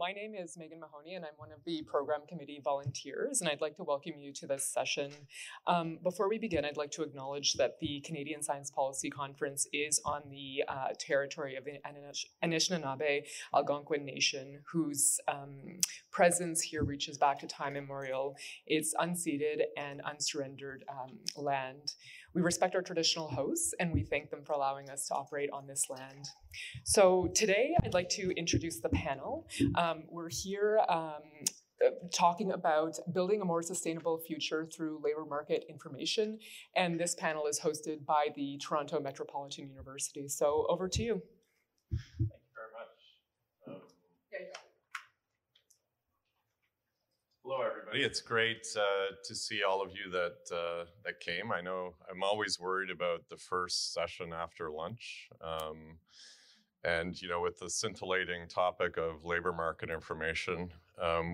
My name is Megan Mahoney, and I'm one of the program committee volunteers, and I'd like to welcome you to this session. Before we begin, I'd like to acknowledge that the Canadian Science Policy Conference is on the territory of the Anishinaabe Algonquin Nation, whose presence here reaches back to time immemorial. It's unceded and unsurrendered land. We respect our traditional hosts, and we thank them for allowing us to operate on this land. So today, I'd like to introduce the panel. We're here talking about building a more sustainable future through labor market information, and this panel is hosted by the Toronto Metropolitan University. So over to you. Thank you very much. Hello, everybody. It's great to see all of you that came. I know I'm always worried about the first session after lunch. And, you know, with the scintillating topic of labor market information,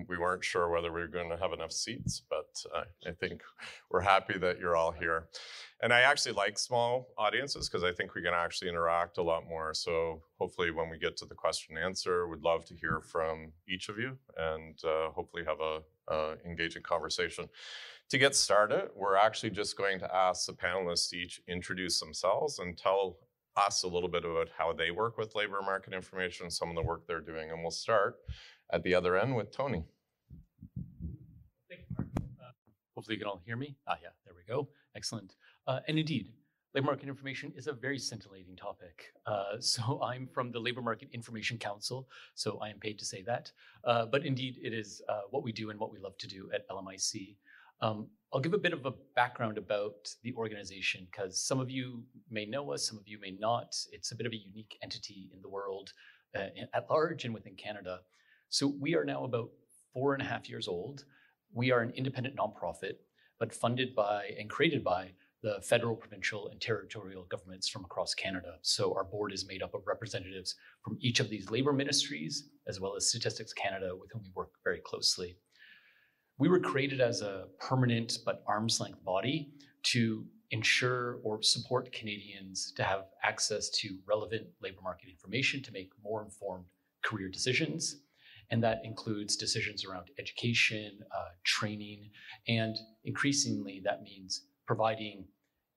we weren't sure whether we were going to have enough seats, but I think we're happy that you're all here. And I actually like small audiences because I think we can actually interact a lot more. So hopefully when we get to the question and answer, we'd love to hear from each of you and hopefully have a engaging conversation. To get started, we're actually just going to ask the panelists to each introduce themselves and tell us a little bit about how they work with labor market information, some of the work they're doing. And we'll start at the other end with Tony. Thank you, Mark. Hopefully you can all hear me. Yeah, there we go. Excellent. And indeed, labor market information is a very scintillating topic. So I'm from the Labor Market Information Council, so I am paid to say that. But indeed, it is what we do and what we love to do at LMIC. I'll give a bit of a background about the organization because some of you may know us, some of you may not. It's a bit of a unique entity in the world at large and within Canada. So we are now about 4.5 years old. We are an independent nonprofit, but funded by and created by the federal, provincial, and territorial governments from across Canada. So our board is made up of representatives from each of these labor ministries, as well as Statistics Canada, with whom we work very closely. We were created as a permanent but arm's length body to ensure or support Canadians to have access to relevant labor market information to make more informed career decisions. And that includes decisions around education, training, and increasingly that means providing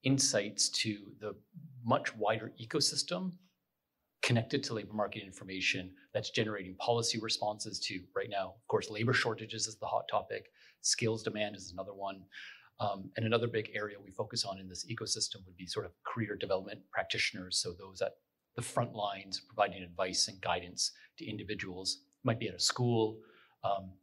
insights to the much wider ecosystem connected to labor market information that's generating policy responses to, right now, of course, labor shortages is the hot topic, skills demand is another one. And another big area we focus on in this ecosystem would be sort of career development practitioners. So those at the front lines providing advice and guidance to individuals. It might be at a school,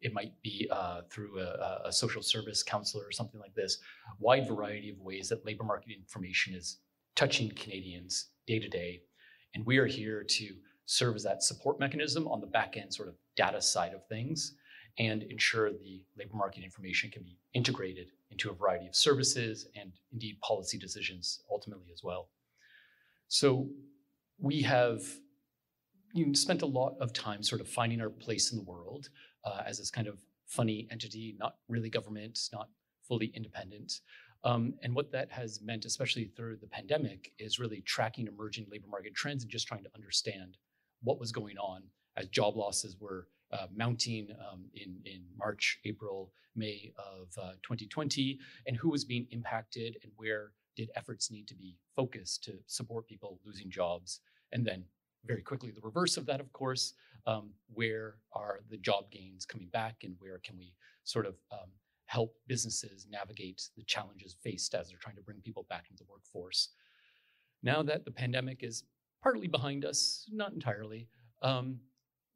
it might be through a social service counselor or something like this. Wide variety of ways that labor market information is touching Canadians day to day. And we are here to serve as that support mechanism on the back end sort of data side of things and ensure the labor market information can be integrated into a variety of services and indeed policy decisions ultimately as well. So we have spent a lot of time sort of finding our place in the world as this kind of funny entity, not really government, not fully independent. And what that has meant, especially through the pandemic, is really tracking emerging labor market trends and just trying to understand what was going on as job losses were mounting in March, April, May of 2020, and who was being impacted and where did efforts need to be focused to support people losing jobs. And then very quickly, the reverse of that, of course, where are the job gains coming back and where can we sort of help businesses navigate the challenges faced as they're trying to bring people back into the workforce. Now that the pandemic is partly behind us, not entirely,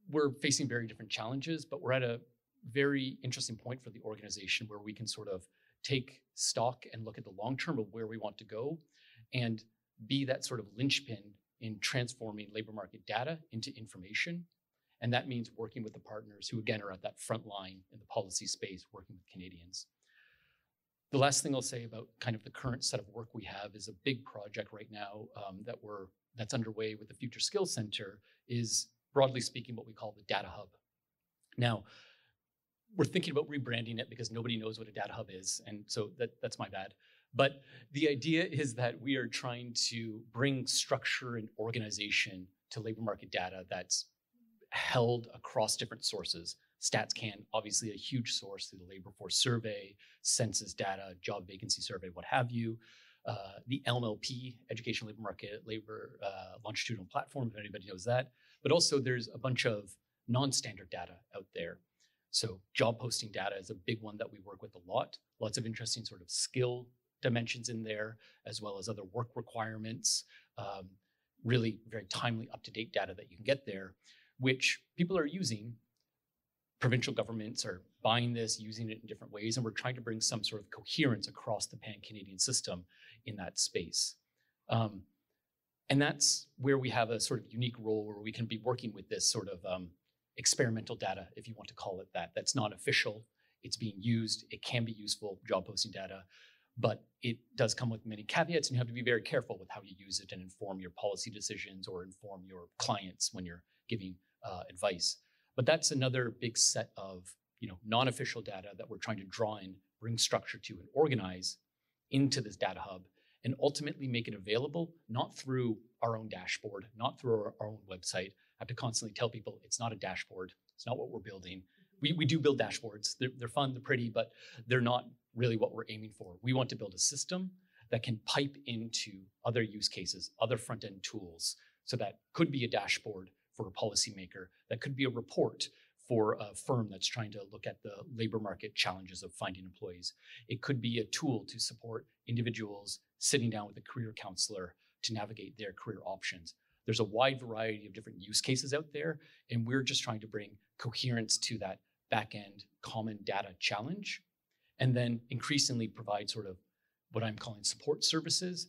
we're facing very different challenges, but we're at a very interesting point for the organization where we can sort of take stock and look at the long term of where we want to go and be that sort of linchpin in transforming labor market data into information. And that means working with the partners who, again, are at that front line in the policy space, working with Canadians. The last thing I'll say about kind of the current set of work we have is a big project right now that's underway with the Future Skills Center is, broadly speaking, what we call the Data Hub. Now, we're thinking about rebranding it because nobody knows what a data hub is, and so that's my bad. But the idea is that we are trying to bring structure and organization to labor market data that's held across different sources. StatsCan, obviously a huge source through the labor force survey, census data, job vacancy survey, what have you. The LMLP, Education Labor Market Labor Longitudinal Platform, if anybody knows that. But also there's a bunch of non-standard data out there. So job posting data is a big one that we work with a lot. Lots of interesting sort of skill dimensions in there, as well as other work requirements. Really very timely, up-to-date data that you can get there, which people are using. Provincial governments are buying this, using it in different ways, and we're trying to bring some sort of coherence across the pan-Canadian system in that space. And that's where we have a sort of unique role where we can be working with this sort of experimental data, if you want to call it that. That's not official. It's being used. It can be useful, job posting data, but it does come with many caveats, and you have to be very careful with how you use it and inform your policy decisions or inform your clients when you're giving advice. But that's another big set of non-official data that we're trying to draw in, bring structure to, and organize into this data hub, and ultimately make it available, not through our own dashboard, not through our own website. I have to constantly tell people it's not a dashboard. It's not what we're building. We do build dashboards. They're fun, they're pretty, but they're not really what we're aiming for. We want to build a system that can pipe into other use cases, other front-end tools. So that could be a dashboard for a policymaker, that could be a report for a firm that's trying to look at the labor market challenges of finding employees. It could be a tool to support individuals sitting down with a career counselor to navigate their career options. There's a wide variety of different use cases out there, and we're just trying to bring coherence to that back-end common data challenge, and then increasingly provide sort of what I'm calling support services,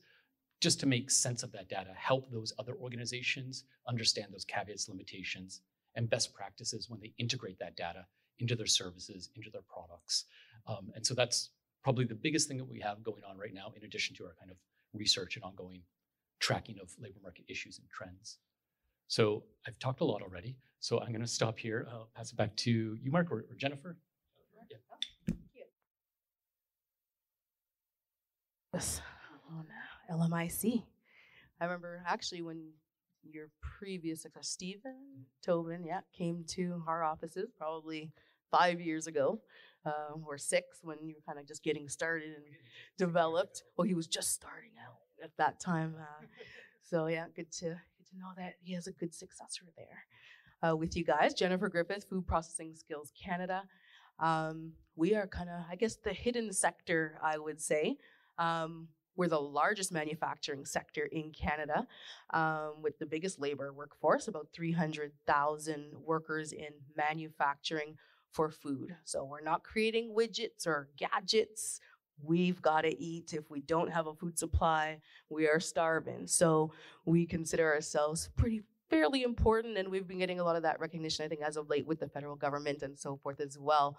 just to make sense of that data, help those other organizations understand those caveats, limitations, and best practices when they integrate that data into their services, into their products. And so that's probably the biggest thing that we have going on right now, in addition to our kind of research and ongoing tracking of labor market issues and trends. So I've talked a lot already, so I'm gonna stop here. I'll pass it back to you, Mark, or Jennifer. Yeah. Thank you. Yes, on LMIC. I remember actually when your previous successor, Stephen Tobin, came to our offices probably 5 years ago, or 6, when you were kind of just getting started and developed. Well, he was just starting out at that time. So yeah, good to know that he has a good successor there. With you guys, Jennifer Griffith, Food Processing Skills Canada. We are kind of, I guess, the hidden sector, I would say. We're the largest manufacturing sector in Canada, with the biggest labor workforce, about 300,000 workers in manufacturing for food. So we're not creating widgets or gadgets. We've got to eat. If we don't have a food supply, we are starving. So we consider ourselves fairly important, and we've been getting a lot of that recognition, I think, as of late with the federal government and so forth as well.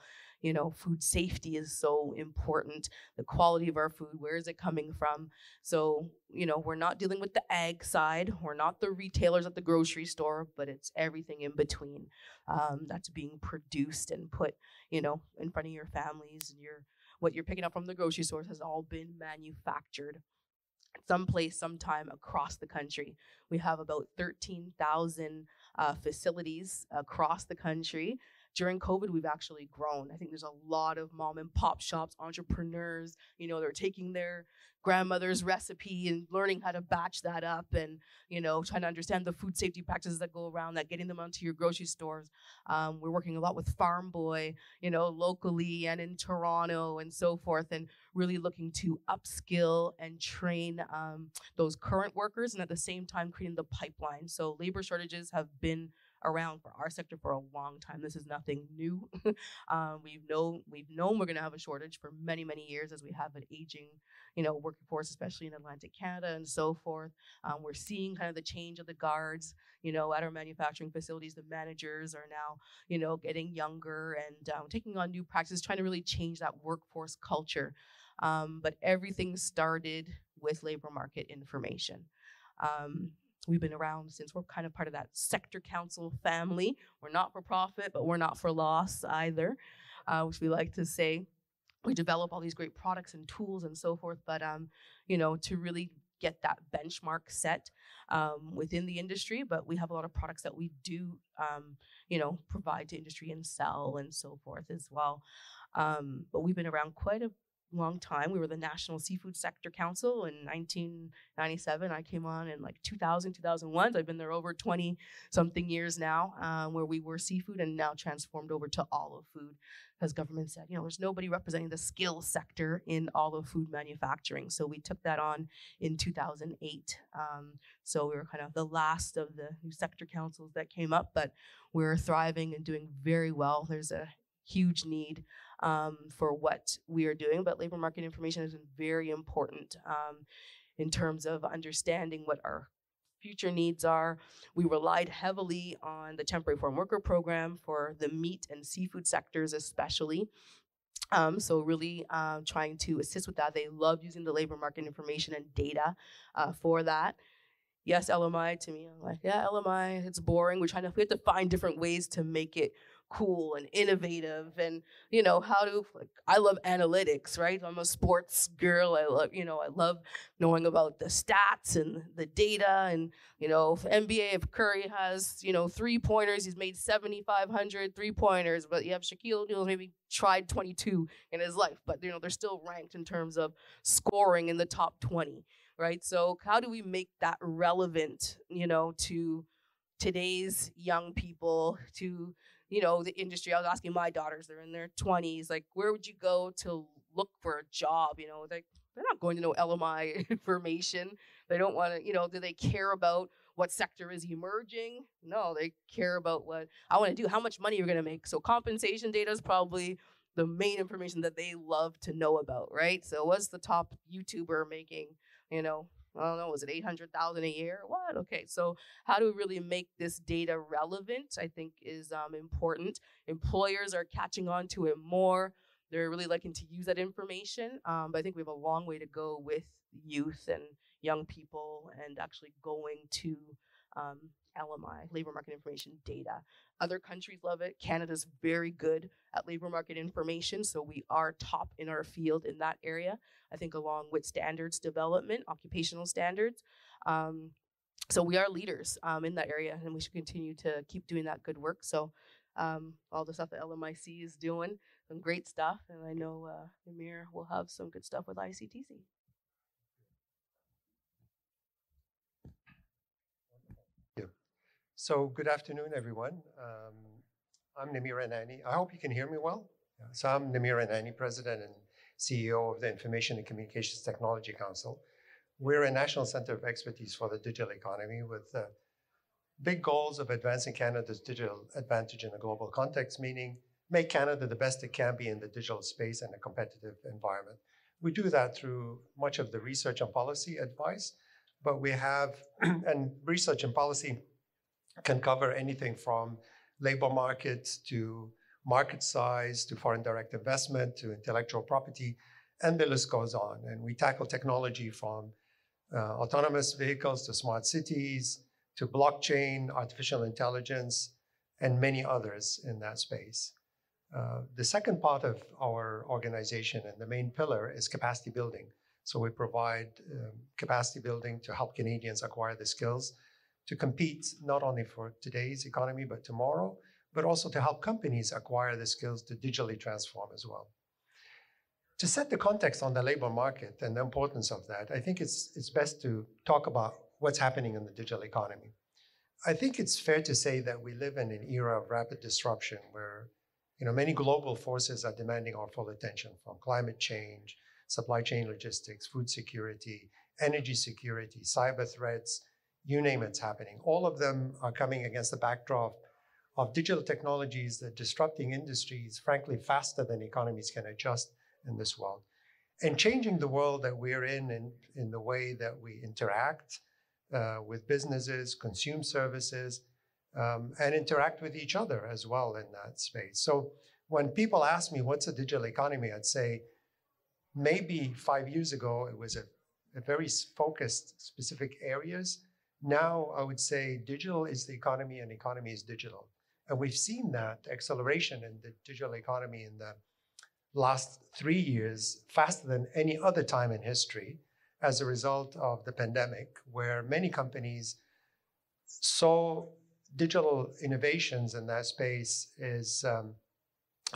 Food safety is so important. The quality of our food, where is it coming from? So, we're not dealing with the ag side. We're not the retailers at the grocery store, but it's everything in between that's being produced and put, in front of your families, and what you're picking up from the grocery stores has all been manufactured someplace, sometime across the country. We have about 13,000 facilities across the country. During COVID, we've actually grown. I think there's a lot of mom and pop shops, entrepreneurs, they're taking their grandmother's recipe and learning how to batch that up, and, trying to understand the food safety practices that go around that, getting them onto your grocery stores. We're working a lot with Farm Boy, locally and in Toronto and so forth, and really looking to upskill and train those current workers, and at the same time creating the pipeline. So labor shortages have been around for our sector for a long time. This is nothing new. We've known we're going to have a shortage for many, many years, as we have an aging, workforce, especially in Atlantic Canada and so forth. We're seeing kind of the change of the guards, at our manufacturing facilities. The managers are now, getting younger and taking on new practices, trying to really change that workforce culture. But everything started with labor market information. We've been around since we're kind of part of that sector council family. We're not for profit, but we're not for loss either, which we like to say. We develop all these great products and tools and so forth, but to really get that benchmark set within the industry, but we have a lot of products that we do, provide to industry and sell and so forth as well. But we've been around quite a long time. We were the National Seafood Sector Council in 1997. I came on in like 2000, 2001. So I've been there over 20 something years now, where we were seafood and now transformed over to olive food, because government said, there's nobody representing the skill sector in olive food manufacturing. So we took that on in 2008. So we were kind of the last of the new sector councils that came up, but we're thriving and doing very well. There's a huge need for what we are doing, but labor market information has been very important in terms of understanding what our future needs are. We relied heavily on the temporary foreign worker program for the meat and seafood sectors especially. So really trying to assist with that. They love using the labor market information and data for that. Yes, LMI to me, I'm like, yeah, LMI, it's boring. We have to find different ways to make it cool and innovative, and I love analytics, right? I'm a sports girl. I love knowing about the stats and the data, and NBA, if Curry has 3-pointers, he's made 7,500 3-pointers, but you have Shaquille O'Neal maybe tried 22 in his life, but they're still ranked in terms of scoring in the top 20, right? So how do we make that relevant to today's young people, to the industry? I was asking my daughters, they're in their 20s, like, where would you go to look for a job? They're not going to know LMI information. They don't want to, do they care about what sector is emerging? No, they care about what I want to do, how much money you're going to make. So compensation data is probably the main information that they love to know about, right? So what's the top YouTuber making, I don't know, was it $800,000 a year? What? Okay, so how do we really make this data relevant, I think is important. Employers are catching on to it more. They're really liking to use that information. But I think we have a long way to go with youth and young people and actually going to LMI, labor market information data. Other countries love it. Canada's very good at labor market information, so we are top in our field in that area, I think, along with standards development, occupational standards. So we are leaders in that area, and we should continue to keep doing that good work. So all the stuff that LMIC is doing, some great stuff, and I know Amir will have some good stuff with ICTC. So good afternoon, everyone. I'm Namir Anani. I hope you can hear me well. Yeah. So I'm Namir Anani, President and CEO of the Information and Communications Technology Council. We're a national center of expertise for the digital economy with big goals of advancing Canada's digital advantage in a global context, meaning make Canada the best it can be in the digital space and a competitive environment. We do that through much of the research and policy advice, but we have, and research and policy can cover anything from labor markets to market size to foreign direct investment to intellectual property, and the list goes on. And we tackle technology from autonomous vehicles to smart cities to blockchain, artificial intelligence, and many others in that space. The second part of our organization and the main pillar is capacity building. So we provide capacity building to help Canadians acquire the skills to compete not only for today's economy, but tomorrow, but also to help companies acquire the skills to digitally transform as well. To set the context on the labor market and the importance of that, I think it's best to talk about what's happening in the digital economy. I think it's fair to say that we live in an era of rapid disruption where many global forces are demanding our full attention, from climate change, supply chain logistics, food security, energy security, cyber threats, you name it's happening. All of them are coming against the backdrop of digital technologies that are disrupting industries, frankly, faster than economies can adjust in this world. And changing the world that we're in the way that we interact with businesses, consume services, and interact with each other as well in that space. So when people ask me what's a digital economy, I'd say maybe 5 years ago, it was a very focused, specific areas. Now, I would say digital is the economy and economy is digital. And we've seen that acceleration in the digital economy in the last 3 years, faster than any other time in history. as a result of the pandemic, where many companies saw digital innovations in that space is a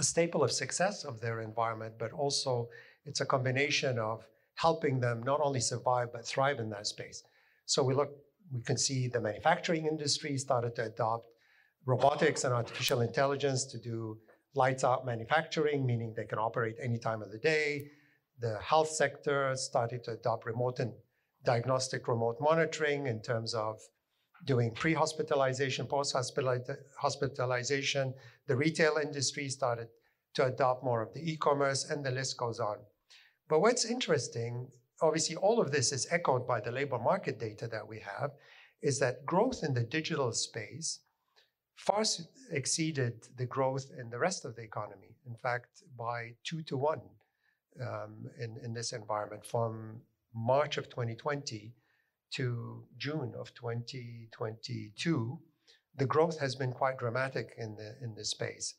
staple of success of their environment, but also it's a combination of helping them not only survive, but thrive in that space. So we can see the manufacturing industry started to adopt robotics and artificial intelligence to do lights out manufacturing, meaning they can operate any time of the day. The health sector started to adopt diagnostic remote monitoring in terms of doing pre-hospitalization, post-hospitalization. The retail industry started to adopt more of the e-commerce, and the list goes on. But what's interesting, obviously all of this is echoed by the labor market data that we have, is that growth in the digital space far exceeded the growth in the rest of the economy. In fact, by 2 to 1 in this environment from March of 2020 to June of 2022, the growth has been quite dramatic in this space.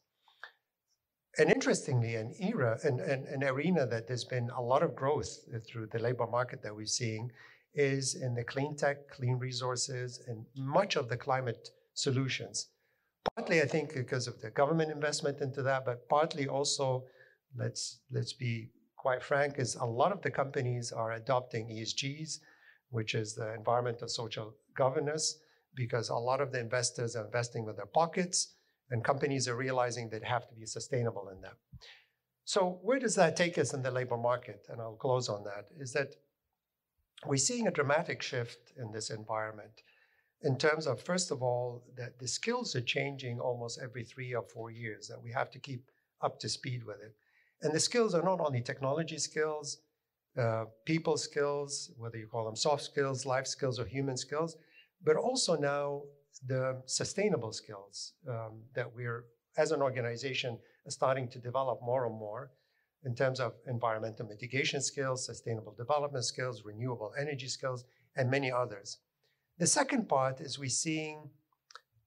And interestingly, an arena that there's been a lot of growth through the labor market that we're seeing is in the clean tech, clean resources, and much of the climate solutions. Partly, I think, because of the government investment into that, but partly also, let's be quite frank, is a lot of the companies are adopting ESGs, which is the environmental social governance, because a lot of the investors are investing with their pockets, and companies are realizing they have to be sustainable in that. So where does that take us in the labor market? And I'll close on that, is that we're seeing a dramatic shift in this environment in terms of, first of all, that the skills are changing almost every 3 or 4 years, that we have to keep up to speed with it. And the skills are not only technology skills, people skills, whether you call them soft skills, life skills, or human skills, but also now the sustainable skills that we're, as an organization, starting to develop more and more in terms of environmental mitigation skills, sustainable development skills, renewable energy skills, and many others. The second part is we're seeing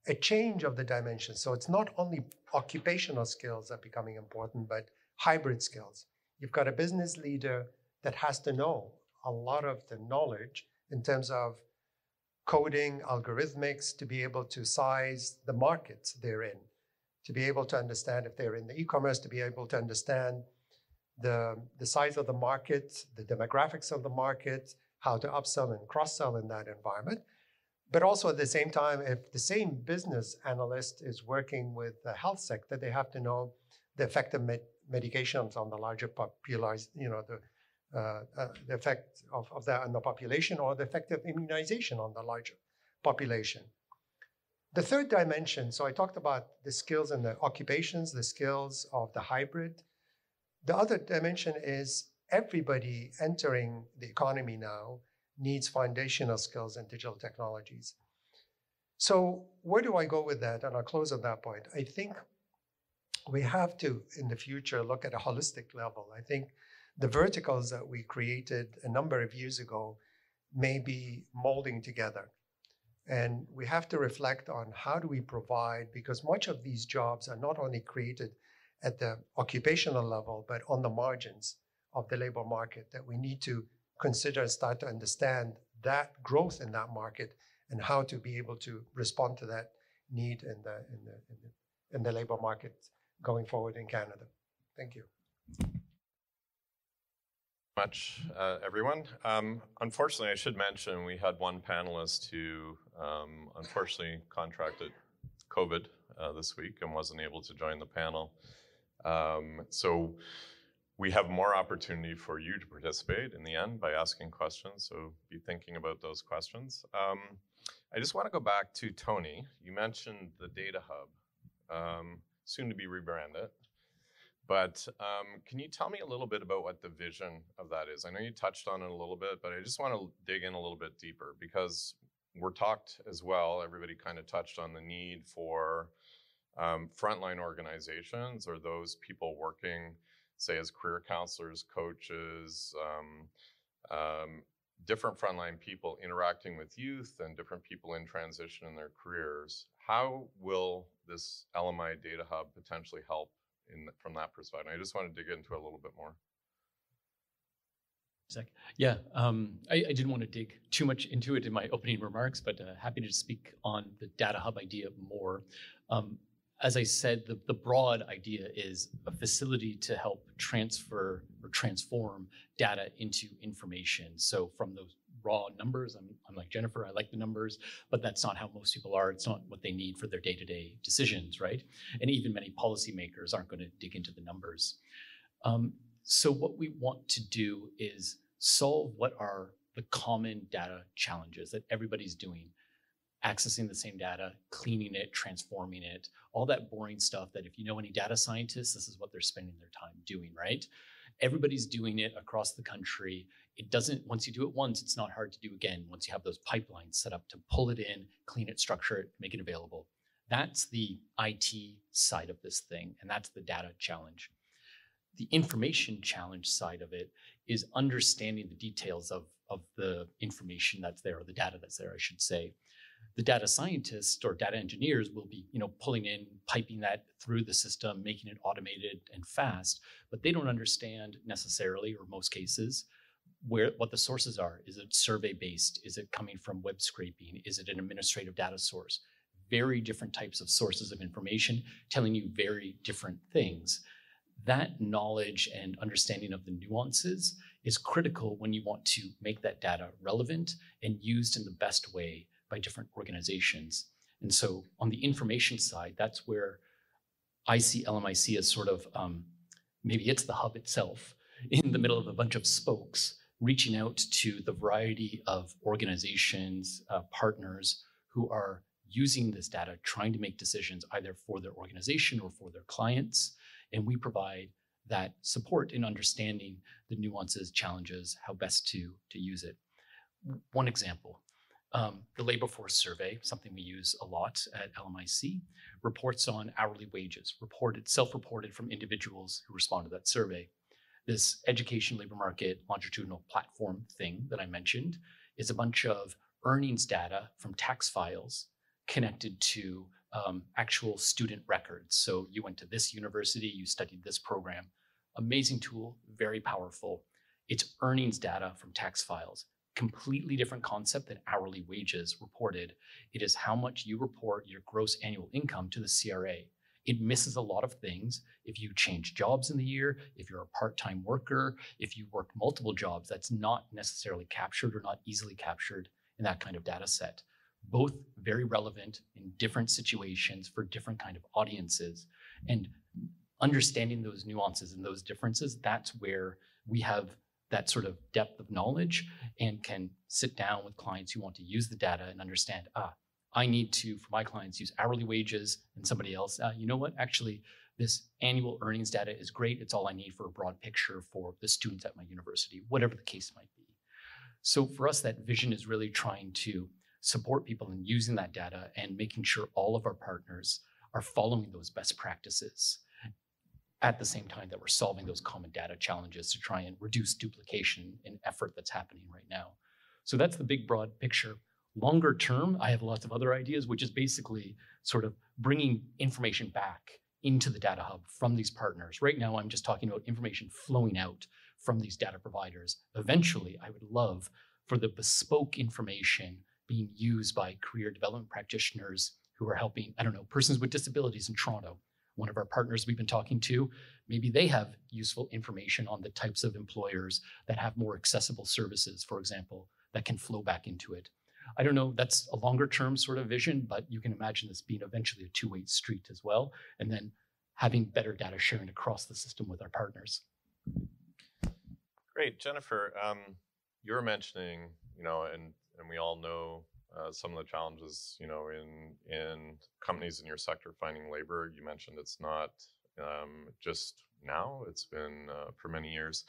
a change of the dimension. So it's not only occupational skills that are becoming important, but hybrid skills. You've got a business leader that has to know a lot of the knowledge in terms of coding, algorithmics, to be able to size the markets they're in, to be able to understand if they're in the e-commerce, to be able to understand the size of the market, the demographics of the market, how to upsell and cross-sell in that environment. But also at the same time, if the same business analyst is working with the health sector, they have to know the effective medications on the larger population, the effect of that on the population, or the effective immunization on the larger population. The third dimension, so I talked about the skills and the occupations, the skills of the hybrid. The other dimension is everybody entering the economy now needs foundational skills in digital technologies. So where do I go with that? And I'll close on that point. I think we have to, in the future, look at a holistic level. I think the verticals that we created a number of years ago may be molding together. And we have to reflect on how do we provide, because much of these jobs are not only created at the occupational level, but on the margins of the labor market, that we need to consider and start to understand that growth in that market and how to be able to respond to that need in the labor market going forward in Canada. Thank you. Much, everyone. Unfortunately, I should mention we had one panelist who unfortunately contracted COVID this week and wasn't able to join the panel. So we have more opportunity for you to participate in the end by asking questions, so be thinking about those questions. I just want to go back to Tony. You mentioned the Data Hub, soon to be rebranded. But can you tell me a little bit about what the vision of that is? I know you touched on it a little bit, but I just want to dig in a little bit deeper, because we're talked as well, everybody kind of touched on the need for frontline organizations, or those people working, say, as career counselors, coaches, different frontline people interacting with youth and different people in transition in their careers. How will this LMI Data Hub potentially help from that perspective? I just want to dig into it a little bit more. Zach? Yeah, I didn't want to dig too much into it in my opening remarks, but happy to speak on the data hub idea more. As I said, the broad idea is a facility to help transfer or transform data into information. So from those raw numbers, I'm like Jennifer, I like the numbers, but that's not how most people are. It's not what they need for their day-to-day decisions, right? And even many policymakers aren't going to dig into the numbers. So what we want to do is solve what are the common data challenges that everybody's doing. Accessing the same data, cleaning it, transforming it, all that boring stuff that if you know any data scientists, this is what they're spending their time doing, right? Everybody's doing it across the country. It doesn't, once you do it once, it's not hard to do again once you have those pipelines set up to pull it in, clean it, structure it, make it available. That's the IT side of this thing, and that's the data challenge. The information challenge side of it is understanding the details of the information that's there, or the data that's there, I should say. The data scientists or data engineers will be, pulling in, piping that through the system, making it automated and fast, but they don't understand necessarily, or most cases, what the sources are. Is it survey-based? Is it coming from web scraping? Is it an administrative data source? Very different types of sources of information telling you very different things. That knowledge and understanding of the nuances is critical when you want to make that data relevant and used in the best way by different organizations. And so on the information side, that's where I see LMIC as sort of, maybe it's the hub itself in the middle of a bunch of spokes, reaching out to the variety of organizations, partners who are using this data, trying to make decisions either for their organization or for their clients. And we provide that support in understanding the nuances, challenges, how best to use it. One example, the labor force survey, something we use a lot at LMIC, reports on hourly wages, self-reported from individuals who respond to that survey. This education labor market longitudinal platform thing that I mentioned is a bunch of earnings data from tax files connected to actual student records. So you went to this university, you studied this program. Amazing tool, very powerful. It's earnings data from tax files. Completely different concept than hourly wages reported. It is how much you report your gross annual income to the CRA. It misses a lot of things. If you change jobs in the year, if you're a part-time worker, if you work multiple jobs, that's not necessarily captured or not easily captured in that kind of data set. Both very relevant in different situations for different kind of audiences. And understanding those nuances and those differences, that's where we have that sort of depth of knowledge and can sit down with clients who want to use the data and understand, I need to, for my clients, use hourly wages, and somebody else, you know what, actually, this annual earnings data is great. It's all I need for a broad picture for the students at my university, whatever the case might be. So for us, that vision is really trying to support people in using that data and making sure all of our partners are following those best practices at the same time that we're solving those common data challenges to try and reduce duplication and effort that's happening right now. So that's the big broad picture. Longer term, I have lots of other ideas, which is basically sort of bringing information back into the data hub from these partners. Right now, I'm just talking about information flowing out from these data providers. Eventually, I would love for the bespoke information being used by career development practitioners who are helping, persons with disabilities in Toronto. One of our partners we've been talking to, maybe they have useful information on the types of employers that have more accessible services, for example, that can flow back into it. I don't know, that's a longer term sort of vision, but you can imagine this being eventually a two-way street as well, and then having better data sharing across the system with our partners. Great, Jennifer, you were mentioning, and we all know some of the challenges, in companies in your sector finding labor. You mentioned it's not just now, it's been for many years.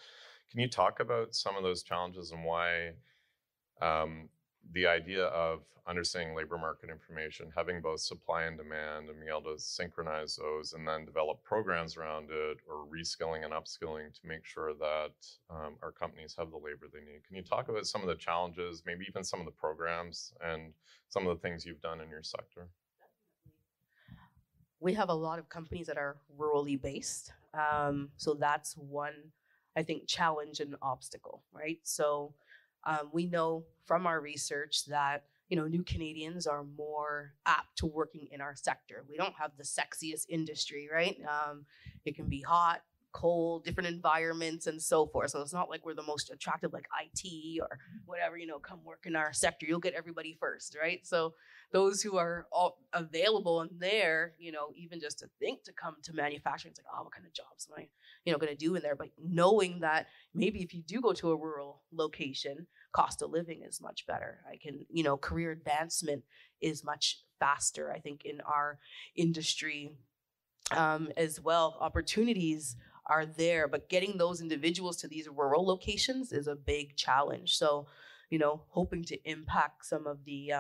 Can you talk about some of those challenges and why the idea of understanding labor market information, having both supply and demand, and being able to synchronize those and then develop programs around it, or reskilling and upskilling to make sure that our companies have the labor they need. Can you talk about some of the challenges, maybe even some of the programs and some of the things you've done in your sector? We have a lot of companies that are rurally based. So that's one I think, challenge and obstacle, right? So we know from our research that new Canadians are more apt to working in our sector. We don't have the sexiest industry, right? It can be hot, cold, different environments, and so forth. So it's not like we're the most attractive, like IT or whatever, come work in our sector. You'll get everybody first, right? So those who are all available and there, even just to think to come to manufacturing, it's like, oh, what kind of jobs am I, going to do in there? But knowing that maybe if you do go to a rural location, cost of living is much better. I can, career advancement is much faster, I think, in our industry as well. Opportunities are there, but getting those individuals to these rural locations is a big challenge. So, hoping to impact some of the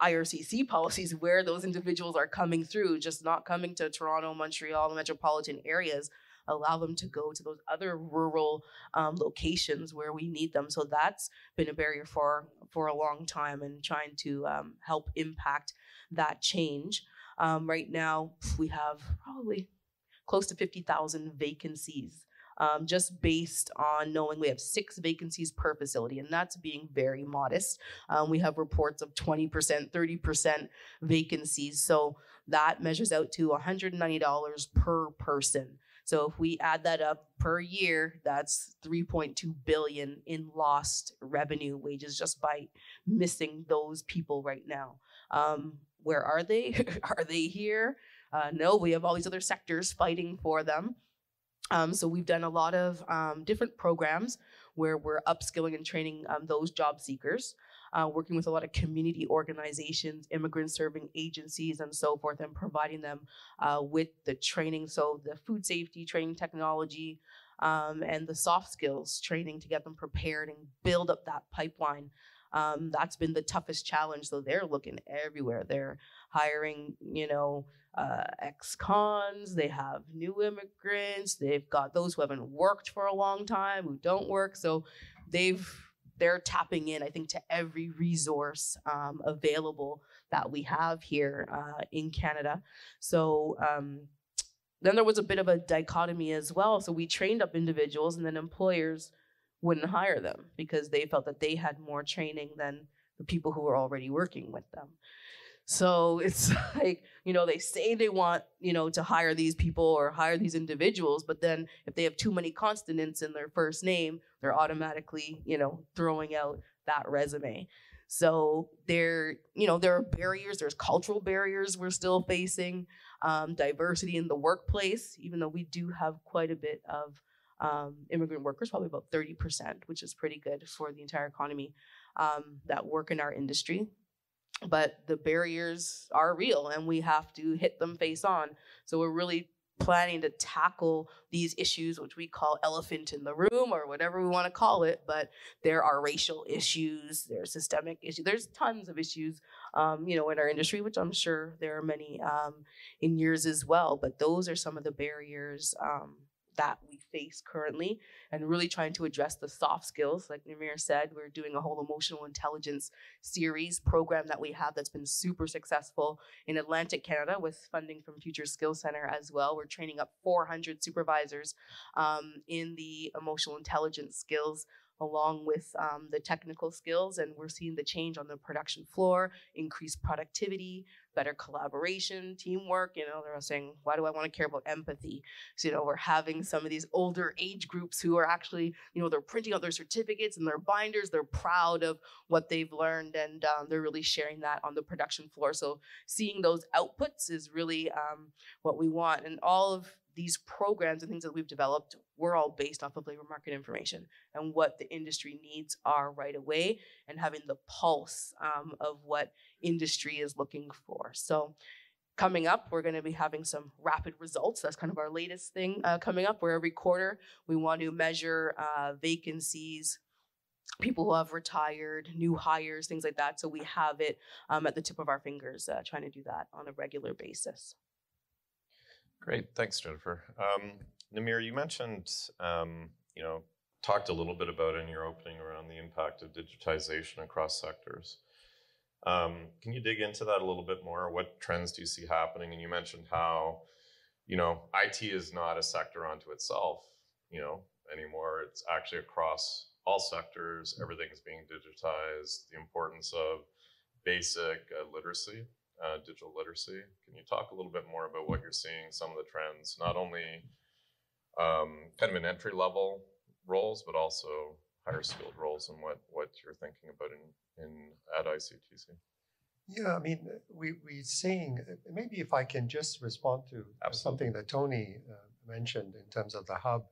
IRCC policies where those individuals are coming through, just not coming to Toronto, Montreal, the metropolitan areas, allow them to go to those other rural locations where we need them. So that's been a barrier for a long time, and trying to help impact that change. Right now, we have probably close to 50,000 vacancies, just based on knowing we have 6 vacancies per facility, and that's being very modest. We have reports of 20%, 30% vacancies, so that measures out to $190 per person. So if we add that up per year, that's $3.2 billion in lost revenue wages just by missing those people right now. Where are they? Are they here? No, we have all these other sectors fighting for them. So we've done a lot of different programs where we're upskilling and training those job seekers, working with a lot of community organizations, immigrant serving agencies, and so forth, and providing them with the training. So the food safety training, technology, and the soft skills training to get them prepared and build up that pipeline. That's been the toughest challenge. So they're looking everywhere. They're hiring, ex-cons, they have new immigrants, they've got those who haven't worked for a long time, who don't work. So they're tapping in, I think, to every resource available that we have here in Canada. So then there was a bit of a dichotomy as well. So we trained up individuals, and then employers wouldn't hire them because they felt that they had more training than the people who were already working with them. So it's like, they say they want, to hire these people or hire these individuals, but then if they have too many consonants in their first name, they're automatically, throwing out that resume. So there are barriers, there's cultural barriers we're still facing, diversity in the workplace, even though we do have quite a bit of immigrant workers, probably about 30%, which is pretty good for the entire economy, that work in our industry. But the barriers are real, and we have to hit them face on. So we're really planning to tackle these issues, which we call elephant in the room or whatever we want to call it. But there are racial issues, there's systemic issues, there's tons of issues, in our industry, which I'm sure there are many in yours as well. But those are some of the barriers that we face currently, and really trying to address the soft skills. Like Namir said, we're doing a whole emotional intelligence series program that we have that's been super successful in Atlantic Canada with funding from Future Skills Center as well. We're training up 400 supervisors in the emotional intelligence skills, along with the technical skills, and we're seeing the change on the production floor, increased productivity, better collaboration, teamwork. They're saying, why do I want to care about empathy? So, we're having some of these older age groups who are actually, they're printing out their certificates and their binders. They're proud of what they've learned, and they're really sharing that on the production floor. So seeing those outputs is really what we want. And all of these programs and things that we've developed, we're all based off of labor market information and what the industry needs are right away, and having the pulse of what industry is looking for. So coming up, we're going to be having some rapid results. That's kind of our latest thing coming up, where every quarter we want to measure vacancies, people who have retired, new hires, things like that. So we have it at the tip of our fingers, trying to do that on a regular basis. Great, thanks, Jennifer. Namir, you mentioned, talked a little bit about in your opening around the impact of digitization across sectors. Can you dig into that a little bit more? What trends do you see happening? And you mentioned how, IT is not a sector unto itself. anymore. It's actually across all sectors. Everything's being digitized. The importance of basic literacy, digital literacy. Can you talk a little bit more about what you're seeing, some of the trends, not only kind of in entry level roles, but also higher skilled roles, and what you're thinking about at ICTC? Yeah, I mean, we're seeing, maybe if I can just respond to something that Tony mentioned in terms of the hub.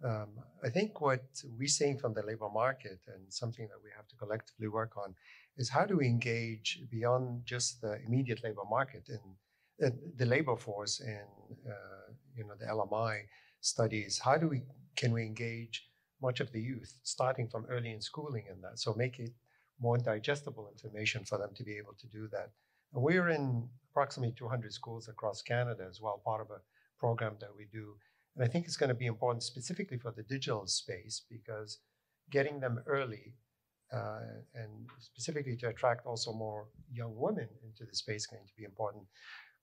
I think what we're seeing from the labor market, and something that we have to collectively work on, is how do we engage beyond just the immediate labor market and the labor force in the LMI studies. How can we engage much of the youth, starting from early in schooling in that, so make it more digestible information for them to be able to do that. And we're in approximately 200 schools across Canada as well, part of a program that we do. And I think it's going to be important specifically for the digital space, because getting them early and specifically to attract also more young women into the space is going to be important.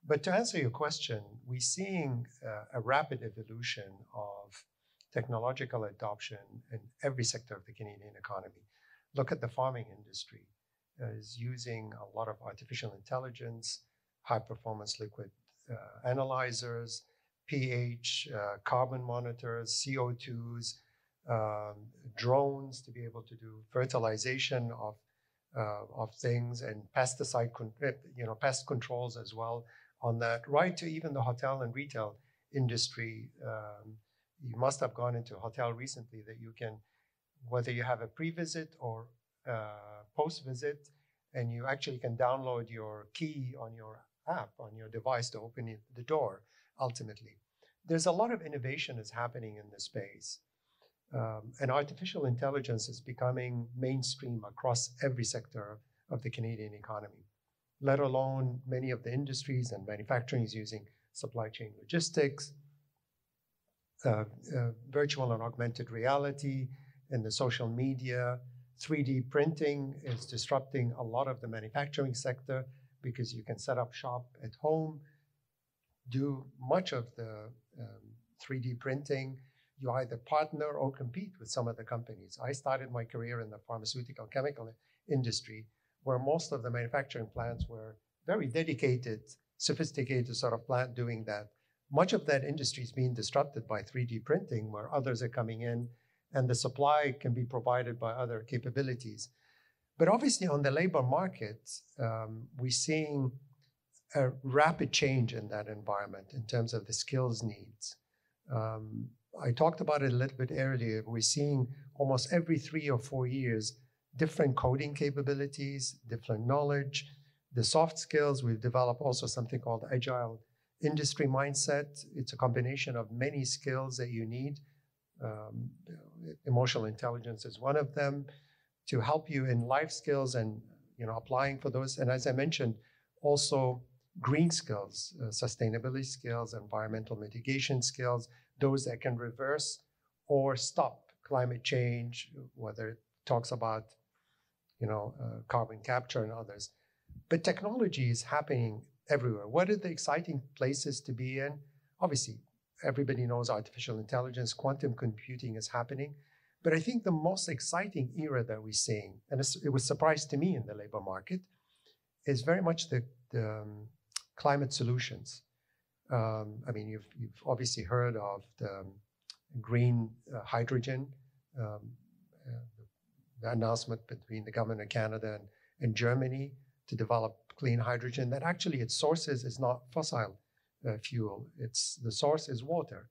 But to answer your question, we're seeing a rapid evolution of technological adoption in every sector of the Canadian economy. Look at the farming industry. Is using a lot of artificial intelligence, high-performance liquid analyzers, pH, carbon monitors, CO2s, drones to be able to do fertilization of things, and pest controls as well on that, right to even the hotel and retail industry. You must have gone into a hotel recently that you can, whether you have a pre-visit or post-visit, and you actually can download your key on your app, on your device to open the door, ultimately. There's a lot of innovation that's happening in this space. And artificial intelligence is becoming mainstream across every sector of the Canadian economy, let alone many of the industries, and manufacturing is using supply chain logistics, virtual and augmented reality, and the social media. 3D printing is disrupting a lot of the manufacturing sector, because you can set up shop at home, do much of the 3D printing. You either partner or compete with some of the companies. I started my career in the pharmaceutical chemical industry, where most of the manufacturing plants were very dedicated, sophisticated sort of plant doing that. Much of that industry is being disrupted by 3D printing, where others are coming in, and the supply can be provided by other capabilities. But obviously on the labor market, we're seeing a rapid change in that environment in terms of the skills needs. I talked about it a little bit earlier. We're seeing almost every 3 or 4 years, different coding capabilities, different knowledge. The soft skills, we've developed also something called agile industry mindset. It's a combination of many skills that you need. Emotional intelligence is one of them, to help you in life skills and applying for those. And as I mentioned, also green skills, sustainability skills, environmental mitigation skills, those that can reverse or stop climate change, whether it talks about carbon capture and others. But technology is happening everywhere. What are the exciting places to be in? Obviously, everybody knows artificial intelligence, quantum computing is happening. But I think the most exciting era that we're seeing, and it was a surprise to me in the labor market, is very much the climate solutions. I mean, you've obviously heard of the green hydrogen, the announcement between the government of Canada and Germany to develop clean hydrogen, that actually its sources is not fossil fuel. The source is water.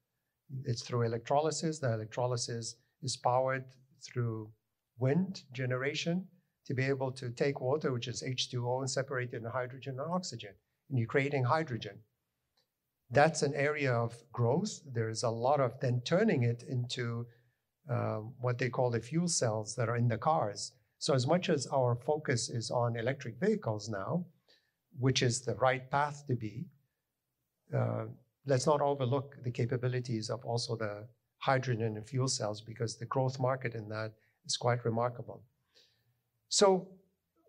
It's through electrolysis. The electrolysis is powered through wind generation to be able to take water, which is H2O, and separate it into hydrogen and oxygen. And you're creating hydrogen. That's an area of growth. There's a lot of then turning it into what they call the fuel cells that are in the cars. So as much as our focus is on electric vehicles now, which is the right path to be, let's not overlook the capabilities of also the hydrogen and fuel cells, because the growth market in that is quite remarkable. So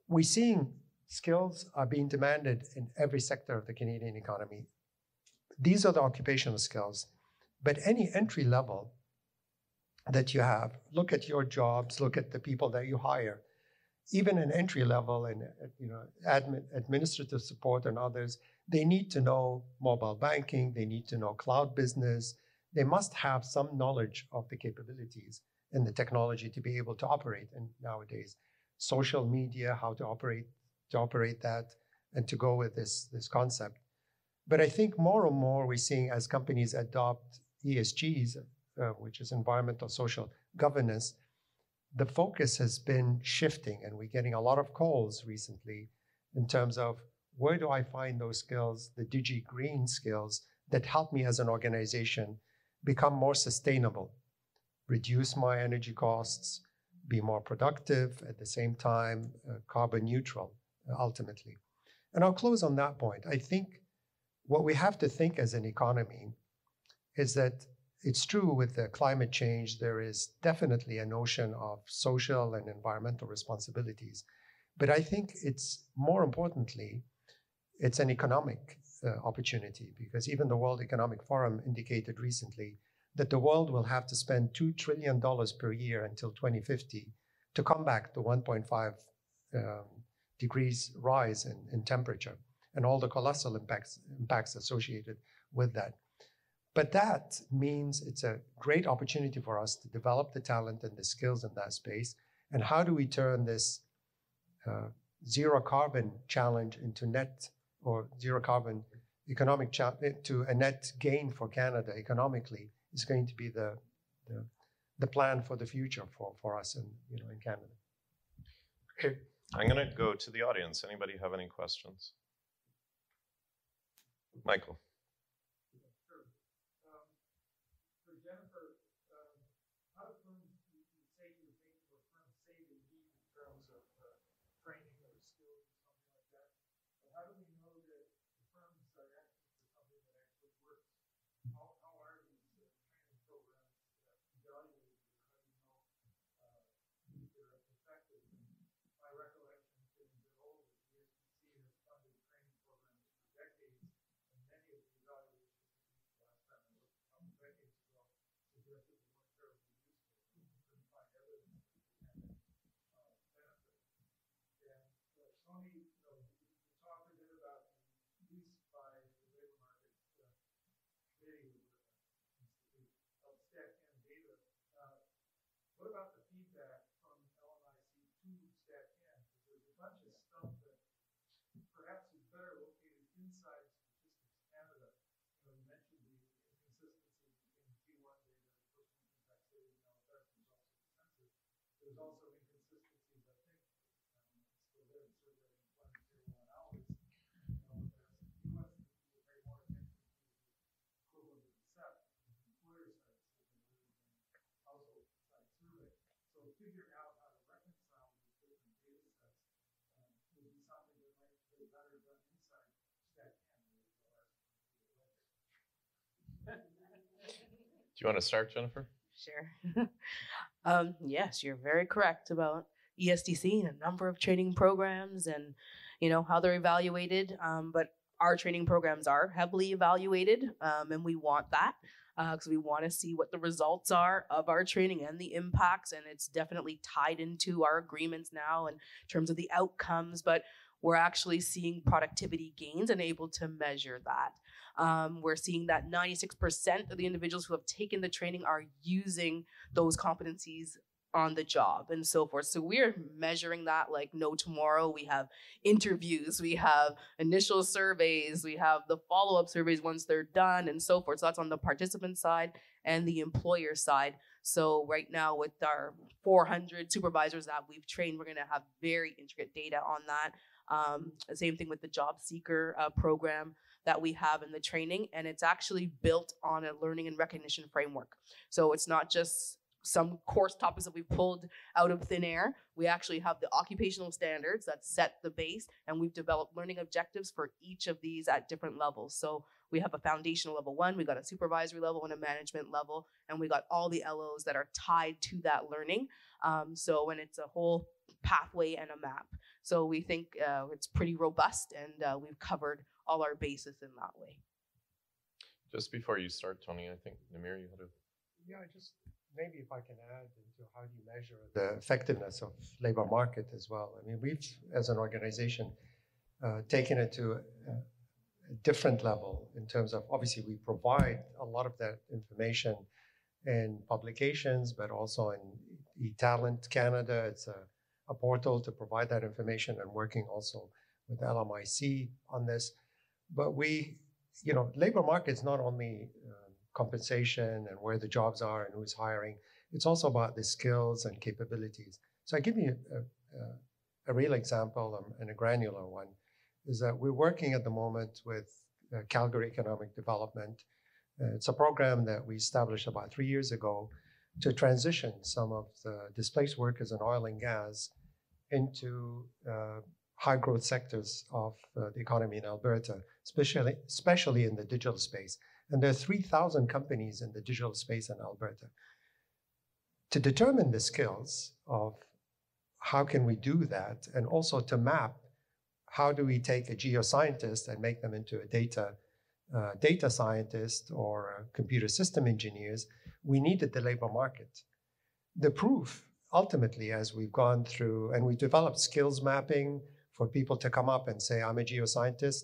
we're seeing skills are being demanded in every sector of the Canadian economy. These are the occupational skills, but any entry level that you have. Look at your jobs, look at the people that you hire. Even an entry level and administrative support and others, they need to know mobile banking, they need to know cloud business. They must have some knowledge of the capabilities and the technology to be able to operate in nowadays. Social media, how to operate that, and to go with this concept. But I think more and more we're seeing as companies adopt ESGs, which is environmental social governance, the focus has been shifting, and we're getting a lot of calls recently in terms of where do I find those skills, the digi-green skills that help me as an organization become more sustainable, reduce my energy costs, be more productive, at the same time, carbon neutral, ultimately. And I'll close on that point. I think what we have to think as an economy is that it's true with the climate change, there is definitely a notion of social and environmental responsibilities. But I think it's more importantly, it's an economic opportunity, because even the World Economic Forum indicated recently that the world will have to spend $2 trillion per year until 2050 to combat the 1.5 degrees rise in temperature and all the colossal impacts associated with that. But that means it's a great opportunity for us to develop the talent and the skills in that space. And how do we turn this zero carbon challenge into net, or zero carbon economic to a net gain for Canada economically, is going to be the plan for the future for us in Canada. Okay, I'm going to go to the audience. Anybody have any questions? Michael. Do you want to start, Jennifer? Sure. Yes, you're very correct about ESDC and a number of training programs and, how they're evaluated. But our training programs are heavily evaluated, and we want that because we want to see what the results are of our training and the impacts. And it's definitely tied into our agreements now in terms of the outcomes, but we're actually seeing productivity gains and able to measure that. We're seeing that 96% of the individuals who have taken the training are using those competencies on the job and so forth. So we're measuring that like no tomorrow. We have interviews, we have initial surveys, we have the follow-up surveys once they're done and so forth. So that's on the participant side and the employer side. So right now with our 400 supervisors that we've trained, we're going to have very intricate data on that. Same thing with the job seeker program that we have in the training, and it's actually built on a learning and recognition framework. So it's not just some course topics that we pulled out of thin air. We actually have the occupational standards that set the base, and we've developed learning objectives for each of these at different levels. So we have a foundational level 1, we got a supervisory level and a management level, and we got all the LOs that are tied to that learning. And it's a whole pathway and a map. So we think it's pretty robust, and we've covered all our bases in that way. Just before you start, Tony, I think, Namir, you had a... Yeah, just maybe if I can add into how do you measure the effectiveness of labor market as well. I mean, we've, as an organization, taken it to a different level in terms of, obviously, we provide a lot of that information in publications, but also in eTalent Canada. It's a portal to provide that information, and working also with LMIC on this. But we, labor market's not only compensation and where the jobs are and who's hiring. It's also about the skills and capabilities. So I give you a real example and a granular one, is that we're working at the moment with Calgary Economic Development. It's a program that we established about 3 years ago to transition some of the displaced workers in oil and gas into high growth sectors of the economy in Alberta, especially in the digital space. And there are 3,000 companies in the digital space in Alberta. To determine the skills of how can we do that, and also to map how do we take a geoscientist and make them into a data scientist or a computer system engineers, we needed the labor market. The proof, ultimately, as we've gone through, and we developed skills mapping for people to come up and say, I'm a geoscientist.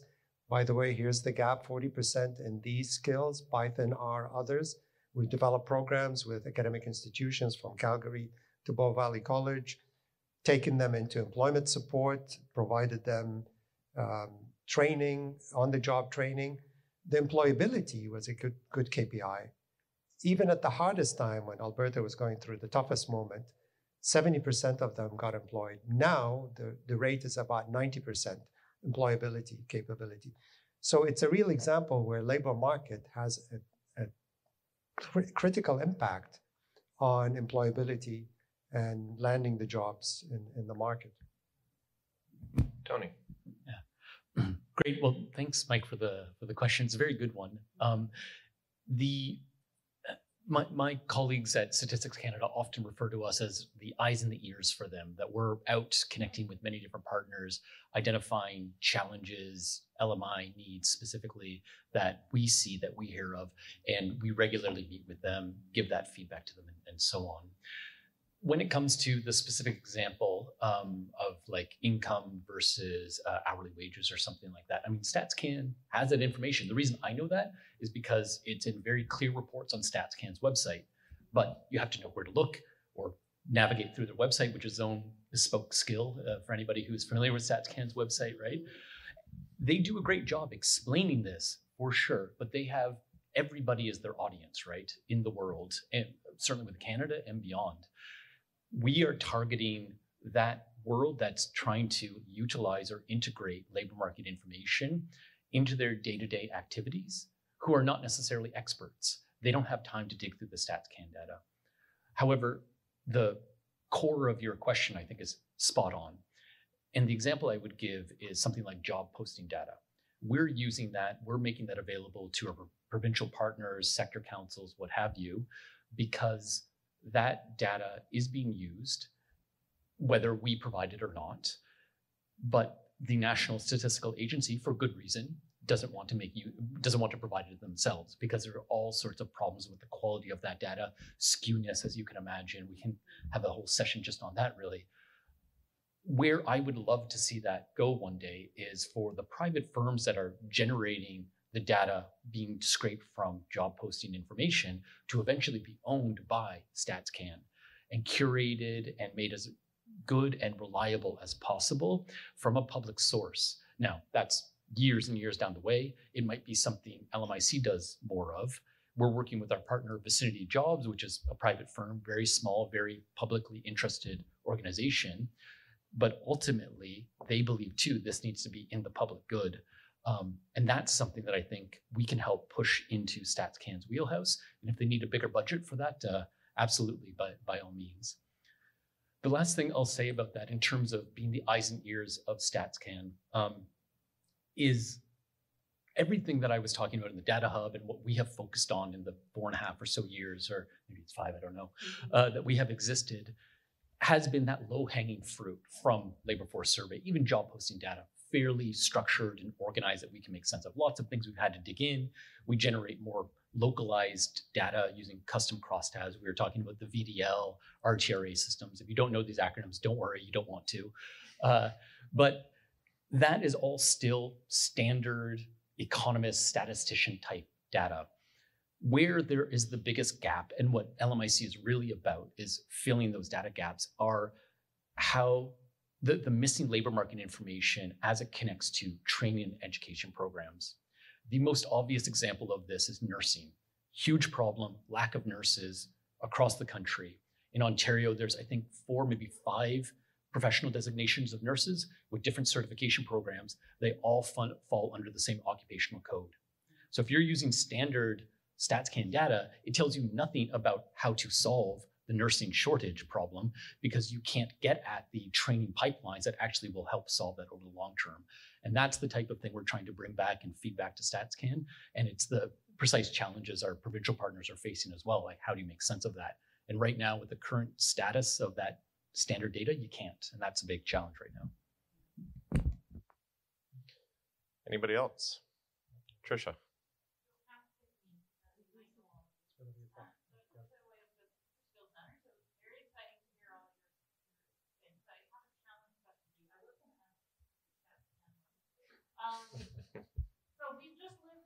By the way, here's the gap, 40% in these skills, Python, R, others. We developed programs with academic institutions from Calgary to Bow Valley College, taken them into employment support, provided them training, on-the-job training. The employability was a good KPI. Even at the hardest time, when Alberta was going through the toughest moment, 70% of them got employed. Now, the rate is about 90% employability capability. So it's a real example where labor market has a critical impact on employability and landing the jobs in the market. Tony. Yeah. Great. Well, thanks, Mike, for the question. It's a very good one. My colleagues at Statistics Canada often refer to us as the eyes and the ears for them, that we're out connecting with many different partners, identifying challenges, LMI needs specifically that we see, that we hear of, and we regularly meet with them, give that feedback to them, and so on. When it comes to the specific example of like income versus hourly wages or something like that, I mean, StatsCan has that information. The reason I know that is because it's in very clear reports on StatsCan's website, but you have to know where to look or navigate through their website, which is its own bespoke skill for anybody who's familiar with StatsCan's website, right? They do a great job explaining this for sure, but they have everybody as their audience, right, in the world, and certainly with Canada and beyond. We are targeting that world that's trying to utilize or integrate labor market information into their day-to-day activities, who are not necessarily experts. They don't have time to dig through the StatsCan data. However, the core of your question, I think, is spot on. And the example I would give is something like job posting data. We're using that, we're making that available to our provincial partners, sector councils, what have you, because that data is being used, whether we provide it or not. But the National Statistical Agency, for good reason, doesn't want to provide it themselves, because there are all sorts of problems with the quality of that data, skewness, as you can imagine. We can have a whole session just on that, really. Where I would love to see that go one day is for the private firms that are generating the data being scraped from job posting information to eventually be owned by StatsCan and curated and made as good and reliable as possible from a public source. Now, that's years and years down the way. It might be something LMIC does more of. We're working with our partner Vicinity Jobs, which is a private firm, very small, very publicly interested organization. But ultimately, they believe too, this needs to be in the public good. And that's something that I think we can help push into StatsCan's wheelhouse. And if they need a bigger budget for that, absolutely, by all means. The last thing I'll say about that in terms of being the eyes and ears of StatsCan is everything that I was talking about in the Data Hub and what we have focused on in the 4.5 or so years, or maybe it's 5, I don't know, that we have existed, has been that low-hanging fruit from labor force survey, even job posting data, fairly structured and organized that we can make sense of. Lots of things we've had to dig in. We generate more localized data using custom crosstabs. We were talking about the VDL, RTRA systems. If you don't know these acronyms, don't worry, you don't want to. But that is all still standard economist, statistician type data. Where there is the biggest gap, and what LMIC is really about is filling those data gaps, are how the missing labor market information as it connects to training and education programs. The most obvious example of this is nursing. Huge problem, lack of nurses across the country. In Ontario, there's, I think, 4, maybe 5 professional designations of nurses with different certification programs. They all fall under the same occupational code. So if you're using standard StatsCan data, it tells you nothing about how to solve the nursing shortage problem, because you can't get at the training pipelines that actually will help solve that over the long term. And that's the type of thing we're trying to bring back and feed back to StatsCan. And it's the precise challenges our provincial partners are facing as well. Like, how do you make sense of that? And right now, with the current status of that standard data, you can't. And that's a big challenge right now. Anybody else? Tricia. So we've just lived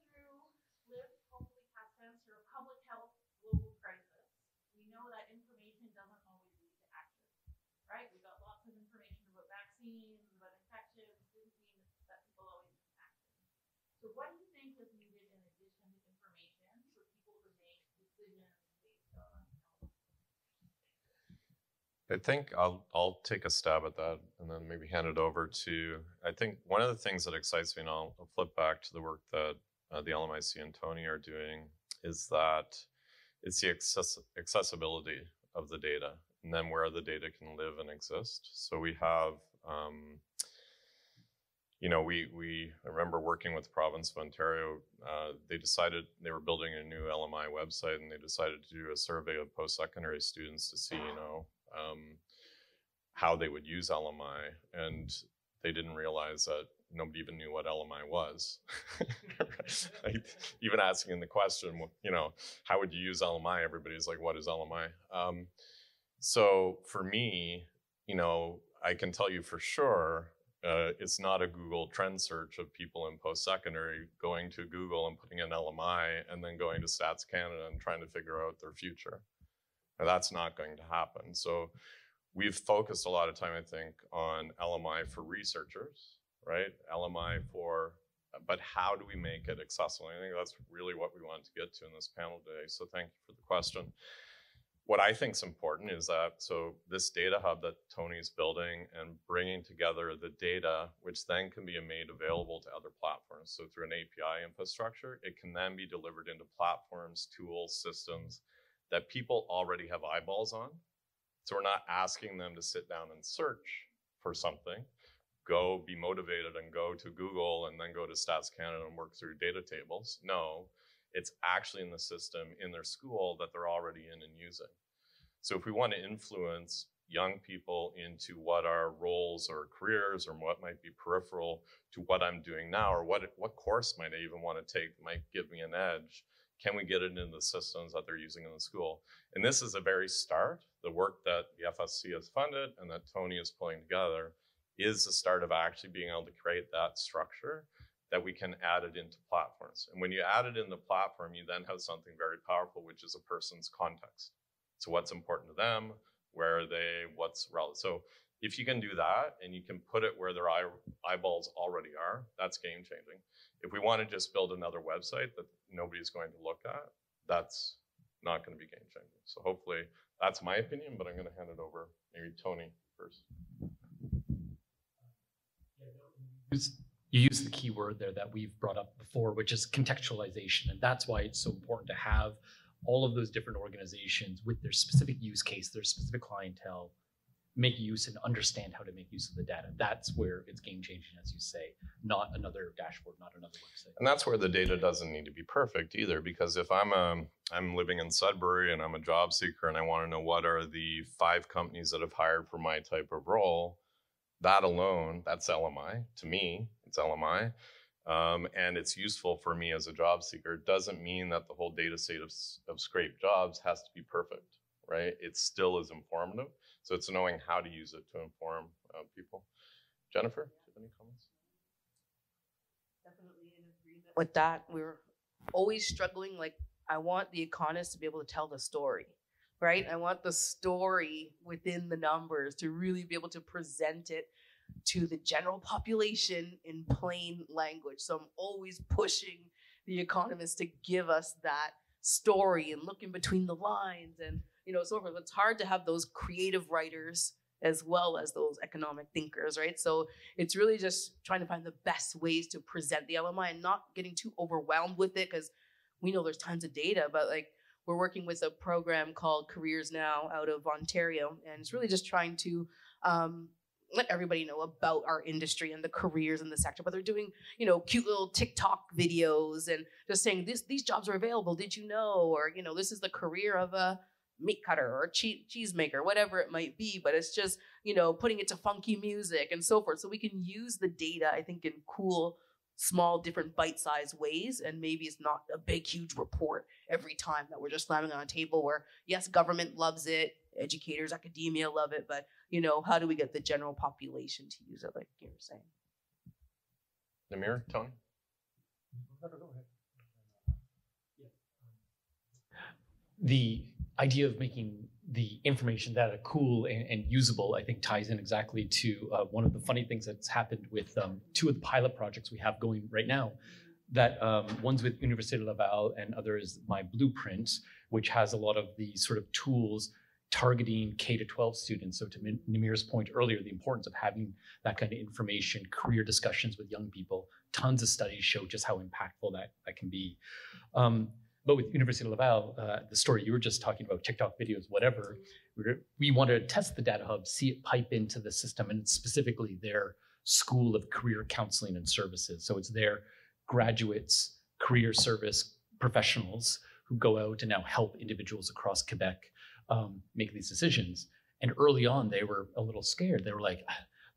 hopefully past tense through a public health global crisis. We know that information doesn't always lead to action, right? We got lots of information about vaccines, about infections, didn't mean that people always took action. So what do you think is needed in addition to information for people to make decisions based on health? I think I'll take a stab at that and then maybe hand it over to, I think one of the things that excites me, and I'll flip back to the work that the LMIC and Tony are doing, is that it's the accessibility of the data, and then where the data can live and exist. So we have, I remember working with the province of Ontario. They decided they were building a new LMI website, and they decided to do a survey of post-secondary students to see, how they would use LMI, and they didn't realize that nobody even knew what LMI was. Like, even asking the question, how would you use LMI? Everybody's like, what is LMI? So for me, I can tell you for sure, it's not a Google trend search of people in post-secondary going to Google and putting in LMI and then going to Stats Canada and trying to figure out their future. Now, that's not going to happen. So we've focused a lot of time, I think, on LMI for researchers, right? LMI but how do we make it accessible? I think that's really what we wanted to get to in this panel today. So thank you for the question. What I think is important is that, so this data hub that Tony's building and bringing together the data, which then can be made available to other platforms. So through an API infrastructure, it can then be delivered into platforms, tools, systems that people already have eyeballs on. So we're not asking them to sit down and search for something, go be motivated and go to Google and then go to Stats Canada and work through data tables. No, it's actually in the system in their school that they're already in and using. So if we want to influence young people into what are roles or careers or what might be peripheral to what I'm doing now, or what course might I even want to take that might give me an edge, can we get it into the systems that they're using in the school? And this is a very start. The work that the FSC has funded and that Tony is pulling together is the start of actually being able to create that structure that we can add it into platforms. And when you add it in the platform, you then have something very powerful, which is a person's context. So what's important to them, where are they, what's relevant. So if you can do that and you can put it where their eyeballs already are, that's game changing. If we want to just build another website that nobody's going to look at, that's not going to be game changing. So hopefully that's my opinion, but I'm going to hand it over maybe Tony first. You use the key word there that we've brought up before, which is contextualization. And that's why it's so important to have all of those different organizations with their specific use case, their specific clientele, make use and understand how to make use of the data. That's where it's game changing, as you say, not another dashboard, not another website. And that's where the data doesn't need to be perfect either, because if I'm living in Sudbury and I'm a job seeker and I want to know what are the 5 companies that have hired for my type of role, that alone, that's LMI. To me, it's LMI. and it's useful for me as a job seeker. It doesn't mean that the whole data set of scraped jobs has to be perfect, right? It still is informative. So it's knowing how to use it to inform people. Jennifer, do you have any comments? Definitely in agreement with that. We're always struggling. Like, I want the economist to be able to tell the story, right? I want the story within the numbers to really be able to present it to the general population in plain language. So I'm always pushing the economists to give us that story and look in between the lines and, so forth. It's hard to have those creative writers as well as those economic thinkers, right? So it's really just trying to find the best ways to present the LMI and not getting too overwhelmed with it, because we know there's tons of data, but like, we're working with a program called Careers Now out of Ontario, and it's really just trying to let everybody know about our industry and the careers in the sector. But they're doing, cute little TikTok videos and just saying these jobs are available. Did you know? Or, this is the career of a meat cutter or cheese maker, whatever it might be. But it's just, putting it to funky music and so forth. So we can use the data, I think, in cool, small, different bite-sized ways. And maybe it's not a big, huge report every time that we're just slamming on a table where, yes, government loves it, educators, academia love it, but, how do we get the general population to use it, like you were saying? Namir, Tony? Go ahead. The idea of making the information data cool and usable, I think, ties in exactly to one of the funny things that's happened with two of the pilot projects we have going right now. That one's with Université Laval and others My Blueprint, which has a lot of the sort of tools targeting K-12 students. So to Namir's point earlier, the importance of having that kind of information, career discussions with young people, tons of studies show just how impactful that can be. But with Université Laval, the story you were just talking about, TikTok videos, whatever, we wanted to test the data hub, see it pipe into the system, and specifically their School of Career Counseling and Services. So it's their graduates, career service professionals who go out and now help individuals across Quebec make these decisions. And early on, they were a little scared. They were like,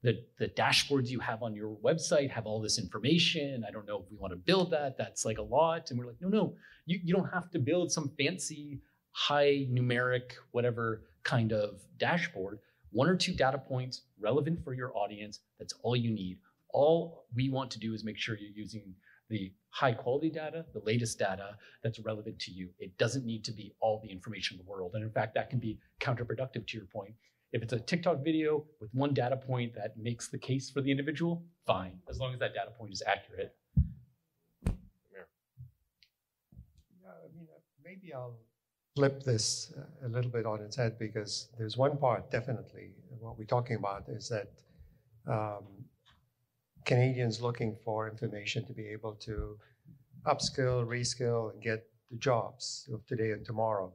the dashboards you have on your website have all this information. I don't know if we want to build that. That's like a lot. And we're like, no, you don't have to build some fancy, high numeric, whatever kind of dashboard. 1 or 2 data points relevant for your audience. That's all you need. All we want to do is make sure you're using the high quality data, the latest data that's relevant to you. It doesn't need to be all the information in the world. And in fact, that can be counterproductive to your point. If it's a TikTok video with 1 data point that makes the case for the individual, fine, as long as that data point is accurate. Yeah, maybe I'll flip this a little bit on its head, because there's one part, definitely, what we're talking about is that Canadians looking for information to be able to upskill, reskill, and get the jobs of today and tomorrow.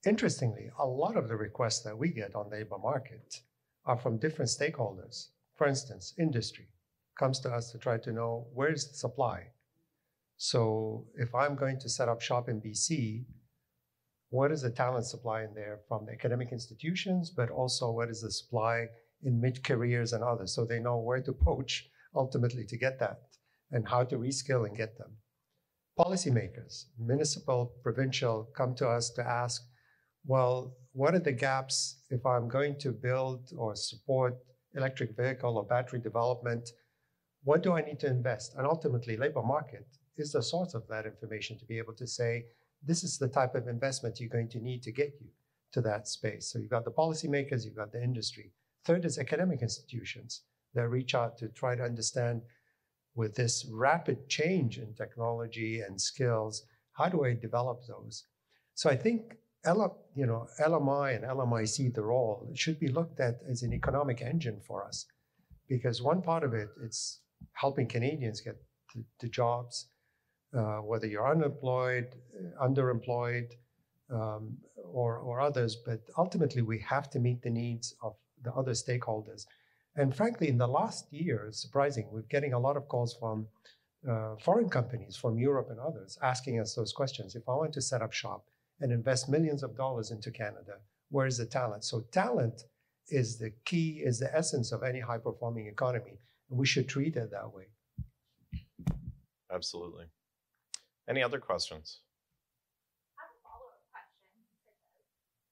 Interestingly, a lot of the requests that we get on the labor market are from different stakeholders. For instance, industry comes to us to try to know where's the supply. So if I'm going to set up shop in BC, what is the talent supply in there from the academic institutions, but also what is the supply in mid-careers and others, so they know where to poach ultimately to get that and how to reskill and get them. Policymakers, municipal, provincial, come to us to ask, well, what are the gaps if I'm going to build or support electric vehicle or battery development? What do I need to invest? And ultimately, labor market is the source of that information to be able to say, this is the type of investment you're going to need to get you to that space. So you've got the policymakers, you've got the industry. Third is academic institutions that reach out to try to understand, with this rapid change in technology and skills, how do I develop those? So I think LMI and LMIC, the role, should be looked at as an economic engine for us, because one part of it, it's helping Canadians get to jobs, whether you're unemployed, underemployed, or others, but ultimately we have to meet the needs of the other stakeholders. And frankly, in the last year, it's surprising, we're getting a lot of calls from foreign companies from Europe and others asking us those questions. If I want to set up shop and invest millions of dollars into Canada, where is the talent? So talent is the key, is the essence of any high-performing economy, and we should treat it that way. absolutely. Any other questions? I have a follow-up question.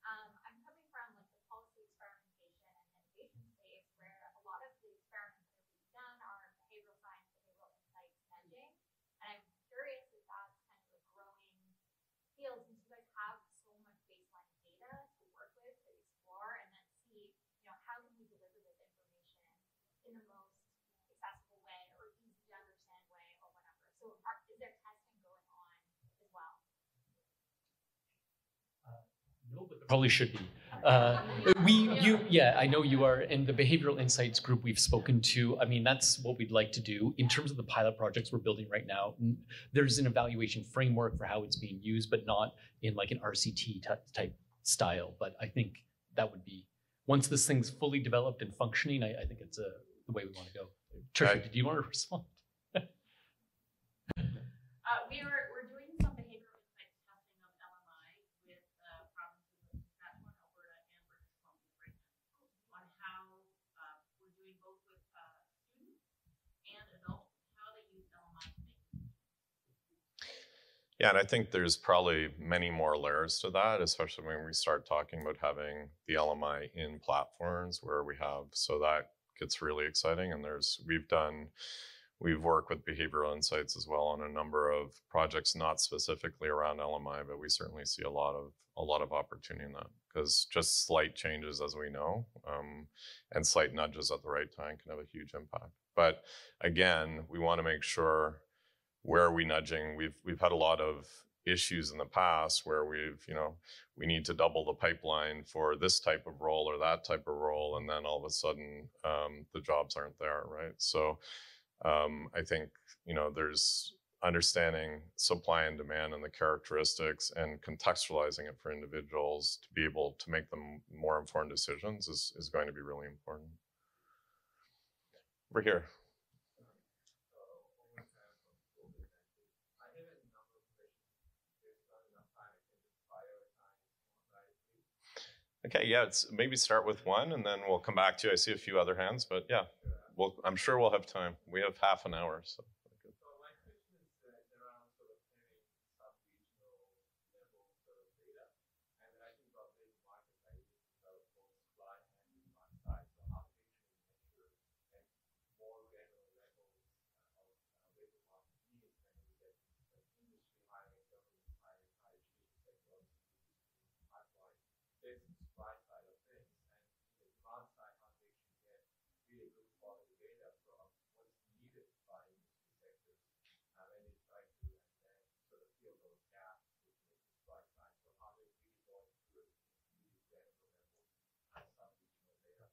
I'm coming from like the policy experimentation and innovation space, where a lot of the experiments that are being done are behavioral science, behavioral insights, nudging, and I'm curious if that's kind of a growing field since you guys have so much baseline data to work with to explore and then see, how can we deliver this information in the most accessible way or easy to understand way or whatever. So is there testing going on as well? No, but there probably should be. I know you are in the behavioral insights group we've spoken to. I mean, that's what we'd like to do. In terms of the pilot projects we're building right now, there's an evaluation framework for how it's being used, but not in like an RCT type style. But I think that would be, once this thing's fully developed and functioning, I think it's the way we want to go. Trisha, did you want to respond? We're doing some behavioral insights testing of LMI with provinces of Saskatchewan, Alberta, and British Columbia right now on how we're doing both with students and adults, how they use LMI to make. Yeah, and I think there's probably many more layers to that, especially when we start talking about having the LMI in platforms where we have, so that gets really exciting. And we've worked with behavioral insights as well on a number of projects, not specifically around LMI, but we certainly see a lot of opportunity in that, because just slight changes, as we know, and slight nudges at the right time can have a huge impact. But again, we want to make sure, where are we nudging? We've had a lot of issues in the past where we need to double the pipeline for this type of role or that type of role, and then all of a sudden the jobs aren't there, right? So I think there's understanding supply and demand and the characteristics and contextualizing it for individuals to be able to make them more informed decisions is going to be really important. Over here. Okay, yeah, maybe start with one and then we'll come back to you. I see a few other hands, but yeah, I'm sure we'll have time. We have half an hour. So my question is around sort of planning sub-regional level sort of data. And I think about labor market ideas about both supply and demand side. So how to actually measure at more granular levels of labor market needs when we get industry hiring, government hiring, IHG, technology, pipeline. There's the supply side of things, and the demand side, how to actually get really good quality data from what's needed by industry sectors, and then try to and then sort of fill those gaps with the supply side. So how they really going through really granular level sub-regional data.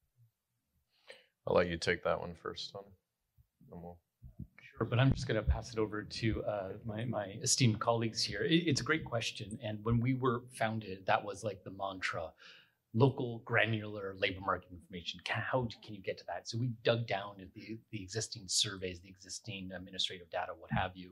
I'll let you take that one first, Tony. Sure, but I'm just going to pass it over to my esteemed colleagues here. It's a great question. And when we were founded, that was like the mantra, local granular labor market information. How can you get to that? So we dug down at the existing surveys, the existing administrative data, what have you.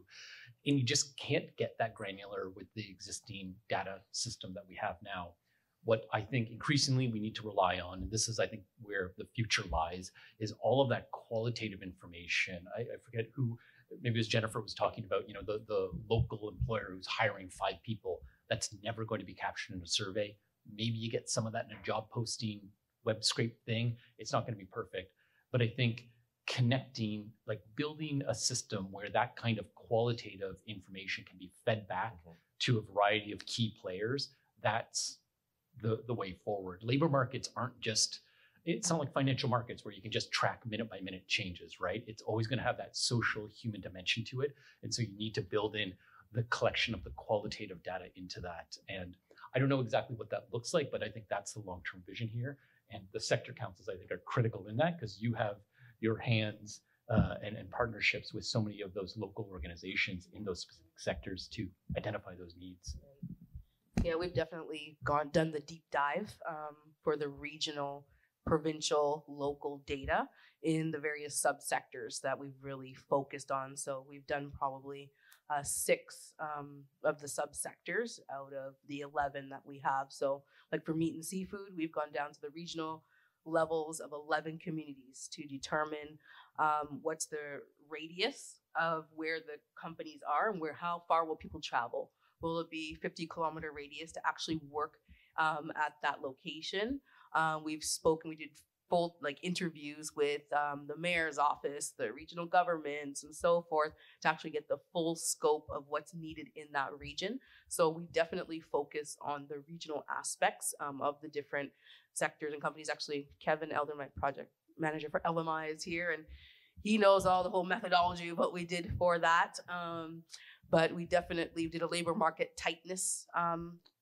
And you just can't get that granular with the existing data system that we have now. What I think increasingly we need to rely on, and this is, I think, where the future lies, is all of that qualitative information. I forget who, maybe it was Jennifer was talking about, the local employer who's hiring 5 people. That's never going to be captured in a survey. Maybe you get some of that in a job posting web scrape thing. It's not going to be perfect. But I think connecting, like building a system where that kind of qualitative information can be fed back to a variety of key players, that's the way forward. Labor markets aren't just, it's not like financial markets where you can just track minute by minute changes, right? It's always going to have that social human dimension to it. And so you need to build in the collection of the qualitative data into that. And I don't know exactly what that looks like, but I think that's the long-term vision here. And the sector councils, I think, are critical in that, because you have your hands and partnerships with so many of those local organizations in those specific sectors to identify those needs. Yeah, we've definitely done the deep dive for the regional, provincial, local data in the various subsectors that we've really focused on. So we've done probably 6 of the subsectors out of the 11 that we have. So like for meat and seafood, we've gone down to the regional levels of 11 communities to determine what's the radius of where the companies are and how far will people travel. Will it be 50-kilometer radius to actually work at that location? We did full interviews with the mayor's office, the regional governments, and so forth to actually get the full scope of what's needed in that region. So we definitely focus on the regional aspects of the different sectors and companies. Actually, Kevin Elder, my project manager for LMI, is here, and he knows all the whole methodology of what we did for that. But we definitely did a labor market tightness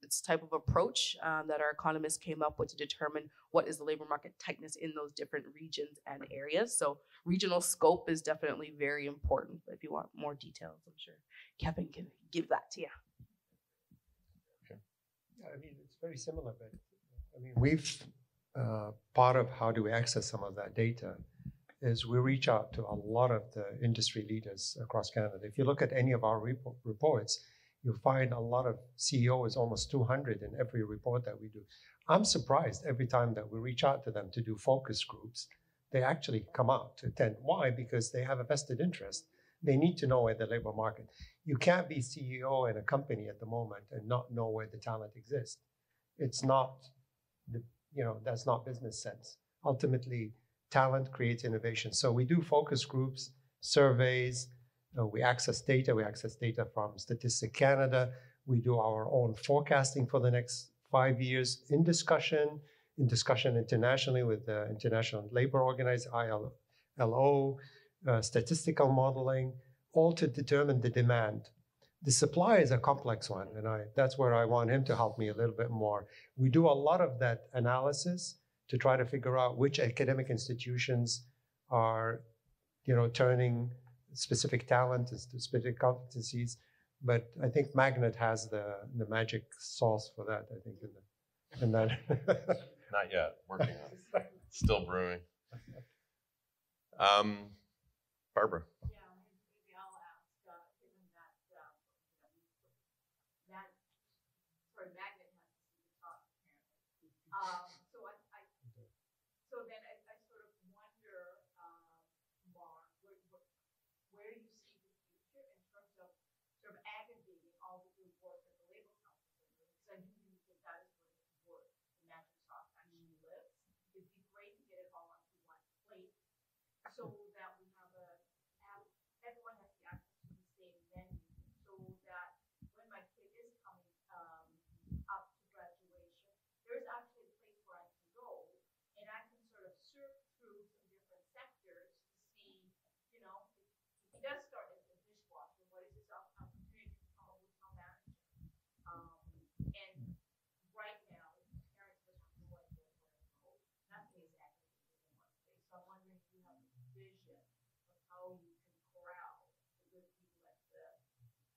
it's type of approach that our economists came up with to determine what is the labor market tightness in those different regions and areas. So regional scope is definitely very important. But if you want more details, I'm sure Kevin can give that to you. Okay. Yeah, I mean, it's very similar, but I mean, we've part of how do we access some of that data is we reach out to a lot of the industry leaders across Canada. If you look at any of our reports, you'll find a lot of CEOs, almost 200 in every report that we do. I'm surprised every time that we reach out to them to do focus groups, they actually come out to attend. Why? Because they have a vested interest. They need to know where the labor market. You can't be CEO in a company at the moment and not know where the talent exists. It's not, that's not business sense. Ultimately, talent creates innovation. So we do focus groups, surveys, we access data. We access data from Statistics Canada. We do our own forecasting for the next 5 years in discussion internationally with the International Labor Organization, ILO, statistical modeling, all to determine the demand. The supply is a complex one, and that's where I want him to help me a little bit more. We do a lot of that analysis to try to figure out which academic institutions are, turning specific talent into specific competencies. But I think Magnet has the magic sauce for that, I think, in that. Not yet, working on it. Still brewing. Barbara. Yeah, maybe I'll ask, given that, that sort of magnet has to see the top, apparently. So then I sort of wonder, Mark, where do you see the future in terms of sort of aggregating all the good work that the Labor Council is doing? Because I do really think that is where the work, the magic sauce actually lives. It'd be great to get it all onto one plate so that we have everyone has the access to the same menu, so that when my kid is coming up to graduation, there's actually a place where I can go and I can sort of surf through some different sectors to see, if he does start as a dishwasher, what is his opportunity to become a hotel manager? And right now, parents just have no idea where to go. Nothing is aggregated in one place. So I'm wondering if you have a vision of how you can corral the good people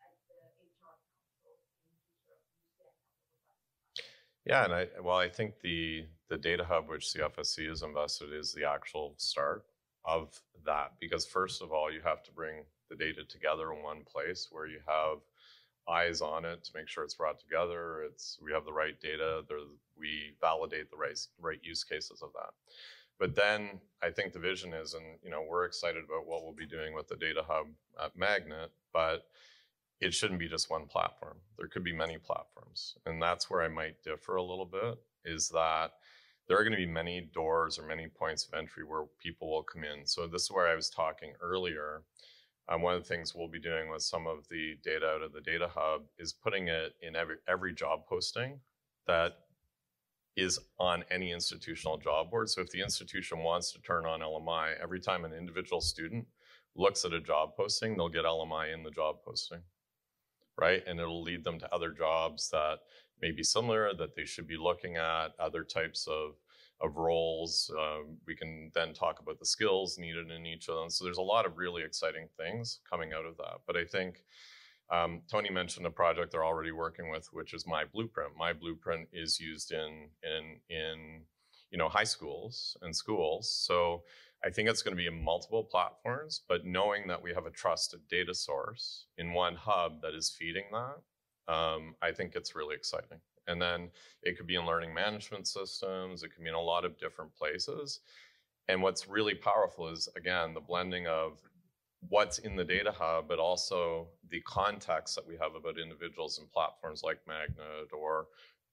at the HR council into sort of use that council. Yeah, and I think the data hub which the FSC has invested is the actual start of that, because first of all, you have to bring the data together in one place where you have eyes on it to make sure it's brought together. We have the right data. We validate the right use cases of that. But then I think the vision is, and we're excited about what we'll be doing with the data hub at Magnet, but it shouldn't be just one platform. There could be many platforms. And that's where I might differ a little bit, is that there are going to be many doors or many points of entry where people will come in. So this is where I was talking earlier. One of the things we'll be doing with some of the data out of the data hub is putting it in every job posting that is on any institutional job board. So if the institution wants to turn on LMI, every time an individual student looks at a job posting, they'll get LMI in the job posting, right? And it'll lead them to other jobs that may be similar, that they should be looking at, other types of roles. We can then talk about the skills needed in each of them. So there's a lot of really exciting things coming out of that. But I think Tony mentioned a project they're already working with, which is My Blueprint. My Blueprint is used in high schools and schools. So I think it's going to be in multiple platforms, but knowing that we have a trusted data source in one hub that is feeding that, I think it's really exciting. And then it could be in learning management systems. It could be in a lot of different places. And what's really powerful is, again, the blending of what's in the data hub, but also the context that we have about individuals and platforms like Magnet or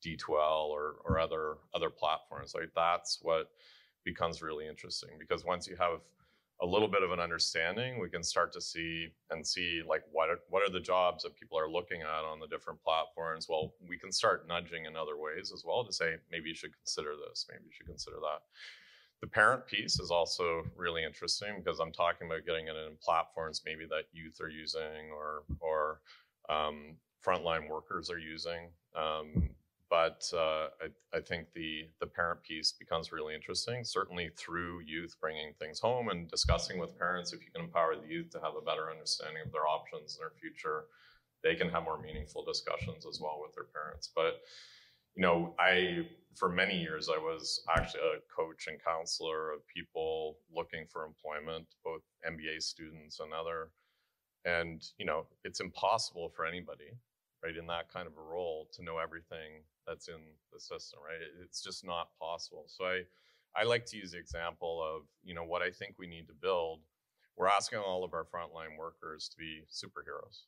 D2L or other platforms. Like that's what becomes really interesting, because once you have a little bit of an understanding, we can start to see like what are the jobs that people are looking at on the different platforms. Well, we can start nudging in other ways as well to say, maybe you should consider this, maybe you should consider that. The parent piece is also really interesting, because I'm talking about getting it in platforms maybe that youth are using or frontline workers are using. But I think the parent piece becomes really interesting, certainly through youth bringing things home and discussing with parents. If you can empower the youth to have a better understanding of their options in their future, they can have more meaningful discussions as well with their parents. But you know, for many years, I was actually a coach and counselor of people looking for employment, both MBA students and other. And, you know, it's impossible for anybody, right, in that kind of a role to know everything that's in the system, right? It's just not possible. So I like to use the example of, you know, what I think we need to build. We're asking all of our frontline workers to be superheroes,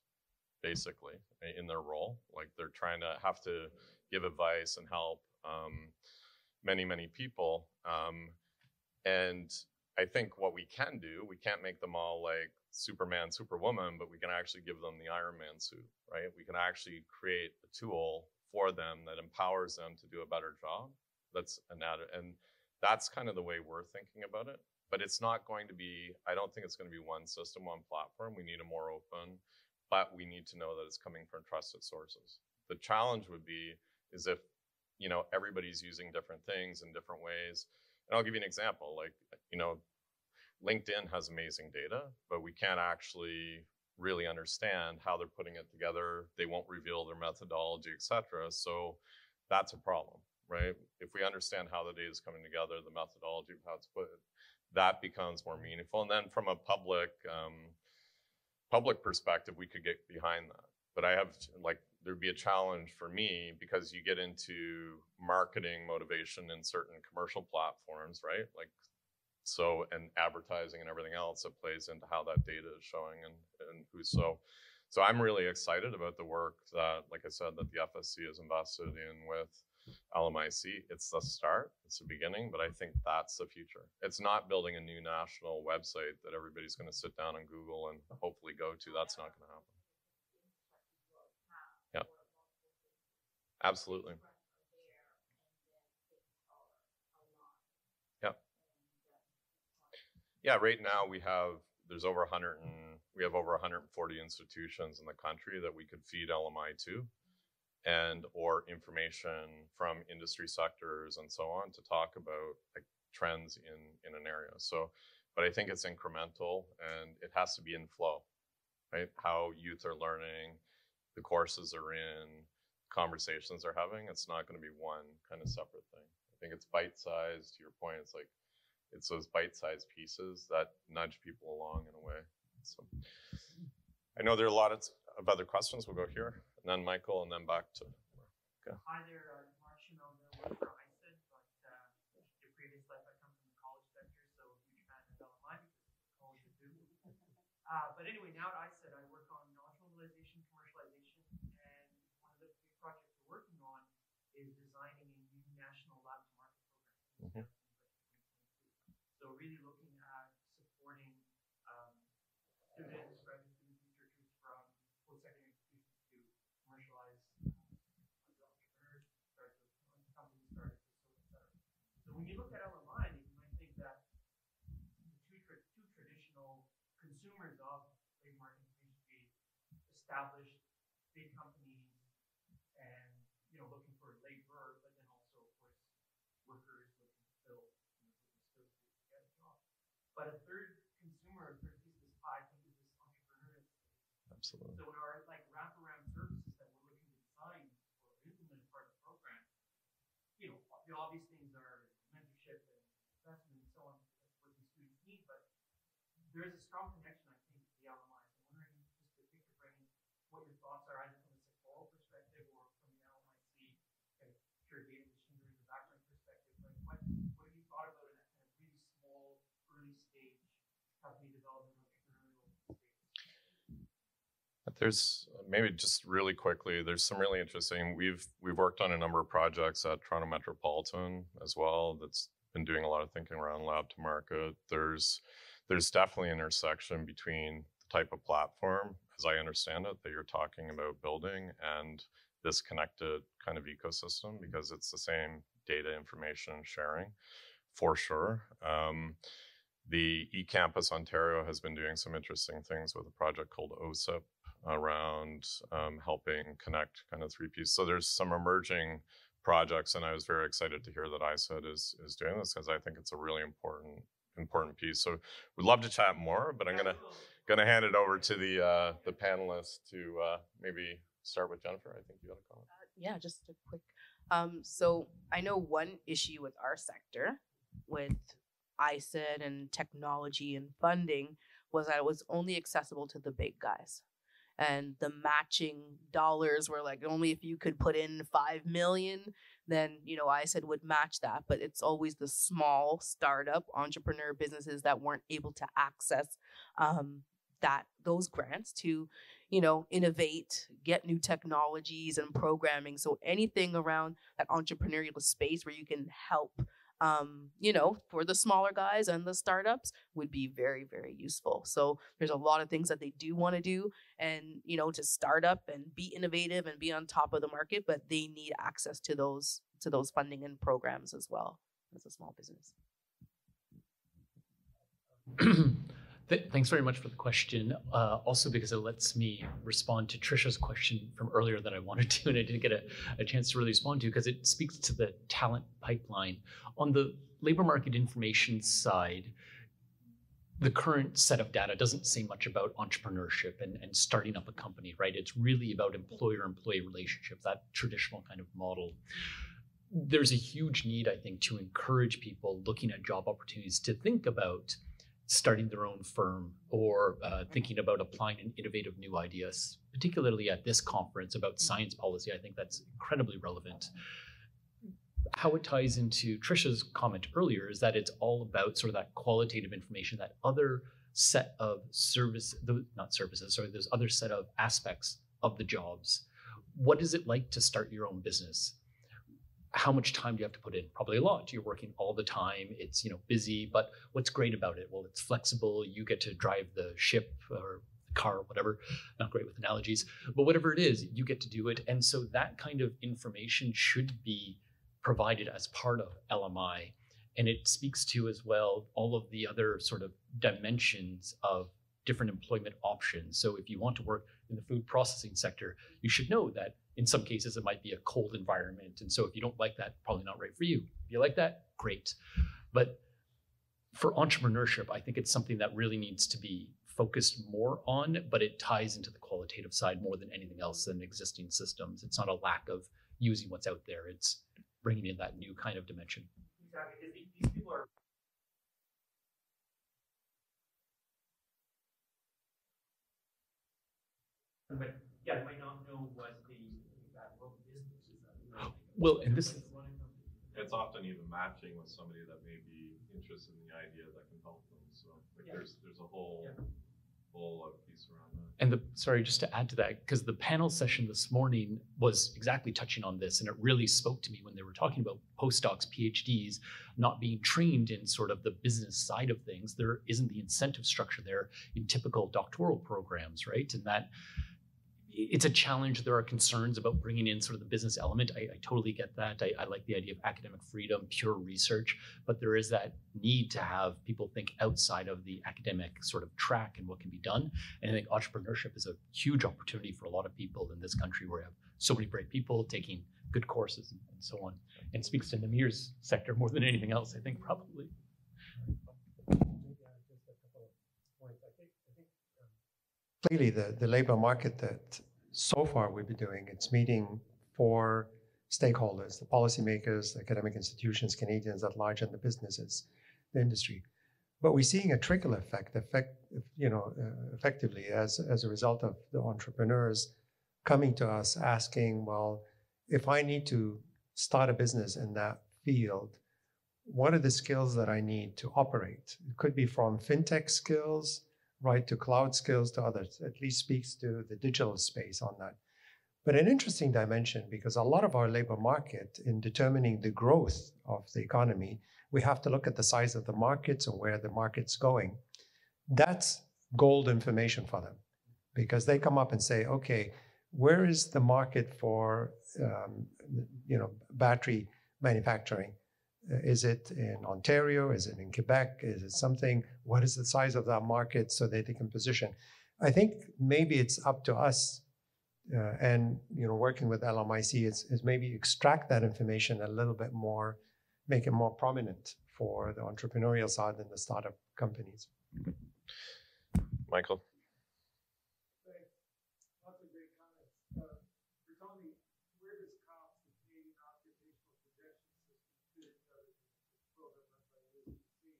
basically, in their role. Like they're trying to have to give advice and help many people. And I think what we can do, we can't make them all like Superman, Superwoman, but we can actually give them the Iron Man suit, right? We can actually create a tool for them that empowers them to do a better job. And that's kind of the way we're thinking about it. But it's not going to be, I don't think it's going to be one system, one platform. We need a more open, but we need to know that it's coming from trusted sources. The challenge would be is if, you know, everybody's using different things in different ways. And I'll give you an example. Like, you know, LinkedIn has amazing data, but we can't actually really understand how they're putting it together. They won't reveal their methodology, et cetera. So that's a problem, right? If we understand how the data is coming together, the methodology of how it's put, that becomes more meaningful. And then from a public perspective, we could get behind that. But I have, like, there'd be a challenge for me because you get into marketing motivation in certain commercial platforms, right? Like, so, and advertising and everything else that plays into how that data is showing and who's so I'm really excited about the work that, like I said, that the FSC has invested in with LMIC. It's the start, it's the beginning, but I think that's the future. It's not building a new national website that everybody's going to sit down and Google and hopefully go to. That's not going to happen. Yeah, absolutely. Yeah. Yeah, right now we have over 140 institutions in the country that we could feed LMI to, and or information from industry sectors and so on to talk about like trends in an area. So, but I think it's incremental and it has to be in flow, right? How youth are learning, the courses are in, conversations they're having. It's not going to be one kind of separate thing. I think it's bite-sized. To your point, it's like, it's those bite-sized pieces that nudge people along in a way. So I know there are a lot of other questions. We'll go here, and then Michael, and then back to. Okay. Hi there, Mark Shimon, work for ISID, but your previous life I come from the college sector, so a huge fan of LMI because it's what college do. But anyway, now at ISID, I work on knowledge mobilization, commercialization, and one of the big projects we're working on is designing a new national lab to market program. Mm-hmm. So really looking at supporting students, graduate students, researchers from post-secondary institutions to commercialize entrepreneurs, start companies, startups, etc. So when you look at LMI, you might think that the two traditional consumers of labor market information would be established big companies and looking for labor, but then also of course workers looking to fill skills to get a job. But a third consumer, a third piece of this pie, I think, is this entrepreneurial space. Absolutely. So in our like wraparound services that we're looking to design or implement as part of the program, the obvious things are mentorship and investment and so on. That's what these students need, but there is a strong connection, I think, to the LMI. So I'm wondering, just to pick your brain, what your thoughts are, either from a sectoral perspective or from the LMIC kind of pure data machine learning background perspective. Like, what have you thought about in that kind of really small, early stage company development, entrepreneurial There's maybe just really quickly, there's some really interesting, we've worked on a number of projects at Toronto Metropolitan as well that's been doing a lot of thinking around lab to market. There's definitely an intersection between the type of platform, as I understand it, that you're talking about building and this connected kind of ecosystem, because it's the same data information sharing for sure. The eCampus Ontario has been doing some interesting things with a project called OSIP around helping connect kind of three pieces. So there's some emerging projects, and I was very excited to hear that ISED is doing this, because I think it's a really important piece. So we'd love to chat more, but I'm gonna hand it over to the panelists to maybe start with Jennifer. I think you got a comment. Yeah, just a quick. So I know one issue with our sector with ISED and technology and funding was that it was only accessible to the big guys. And the matching dollars were like, only if you could put in 5 million, then, ISED would match that. But it's always the small startup entrepreneur businesses that weren't able to access those grants to, innovate, get new technologies and programming. So anything around that entrepreneurial space where you can help, for the smaller guys and the startups would be very, very useful. So there's a lot of things that they do want to do and, to start up and be innovative and be on top of the market, but they need access to those funding and programs as well as a small business. Thanks very much for the question. Also, because it lets me respond to Trisha's question from earlier that I wanted to, and I didn't get a chance to really respond to, because it speaks to the talent pipeline. On the labor market information side, the current set of data doesn't say much about entrepreneurship and starting up a company, right? It's really about employer-employee relationships, that traditional kind of model. There's a huge need, I think, to encourage people looking at job opportunities to think about starting their own firm or thinking about applying an innovative new ideas, particularly at this conference about science policy. I think that's incredibly relevant. How it ties into Trisha's comment earlier is that it's all about sort of that qualitative information, that other set of those other set of aspects of the jobs. What is it like to start your own business? How much time do you have to put in? Probably a lot. You're working all the time. It's busy, but what's great about it? Well, it's flexible. You get to drive the ship or the car, or whatever. Not great with analogies, but whatever it is, you get to do it. And so that kind of information should be provided as part of LMI. And it speaks to as well all of the other sort of dimensions of different employment options. So if you want to work in the food processing sector, you should know that in some cases it might be a cold environment. And so if you don't like that, probably not right for you. If you like that, great. But for entrepreneurship, I think it's something that really needs to be focused more on, but it ties into the qualitative side more than anything else in existing systems. It's not a lack of using what's out there. It's bringing in that new kind of dimension. Exactly. These people are but yeah, they might not know what the exact book of business is. Well, and this is It's often even matching with somebody that may be interested in the idea that can help them. So there's a whole piece around that. And sorry, just to add to that, because the panel session this morning was exactly touching on this, and it really spoke to me when they were talking about postdocs, PhDs, not being trained in sort of the business side of things. There isn't the incentive structure there in typical doctoral programs, right? And that it's a challenge. There are concerns about bringing in sort of the business element. I totally get that. I like the idea of academic freedom, pure research, but there is that need to have people think outside of the academic sort of track and what can be done. And I think entrepreneurship is a huge opportunity for a lot of people in this country where we have so many bright people taking good courses and so on. And speaks to Namir's sector more than anything else, I think, probably. Clearly, the labor market that so far we've been doing, it's meeting four stakeholders: the policymakers, the academic institutions, Canadians at large, and the businesses, the industry. But we're seeing a trickle effect, effectively as a result of the entrepreneurs coming to us asking, well, if I need to start a business in that field, what are the skills that I need to operate? It could be from fintech skills, right to cloud skills to others, at least speaks to the digital space on that. But an interesting dimension, because a lot of our labor market, in determining the growth of the economy, we have to look at the size of the markets and where the market's going. That's gold information for them, because they come up and say, okay, where is the market for battery manufacturing? Is it in Ontario? Is it in Quebec? Is it something? What is the size of that market so that they can position? I think maybe it's up to us and working with LMIC is maybe extract that information a little bit more, make it more prominent for the entrepreneurial side and the startup companies. Michael? Thanks. Lots of great comments. For Tony, where does COPS, the Canadian Occupational Protection System, fit into the program run by the CSPC?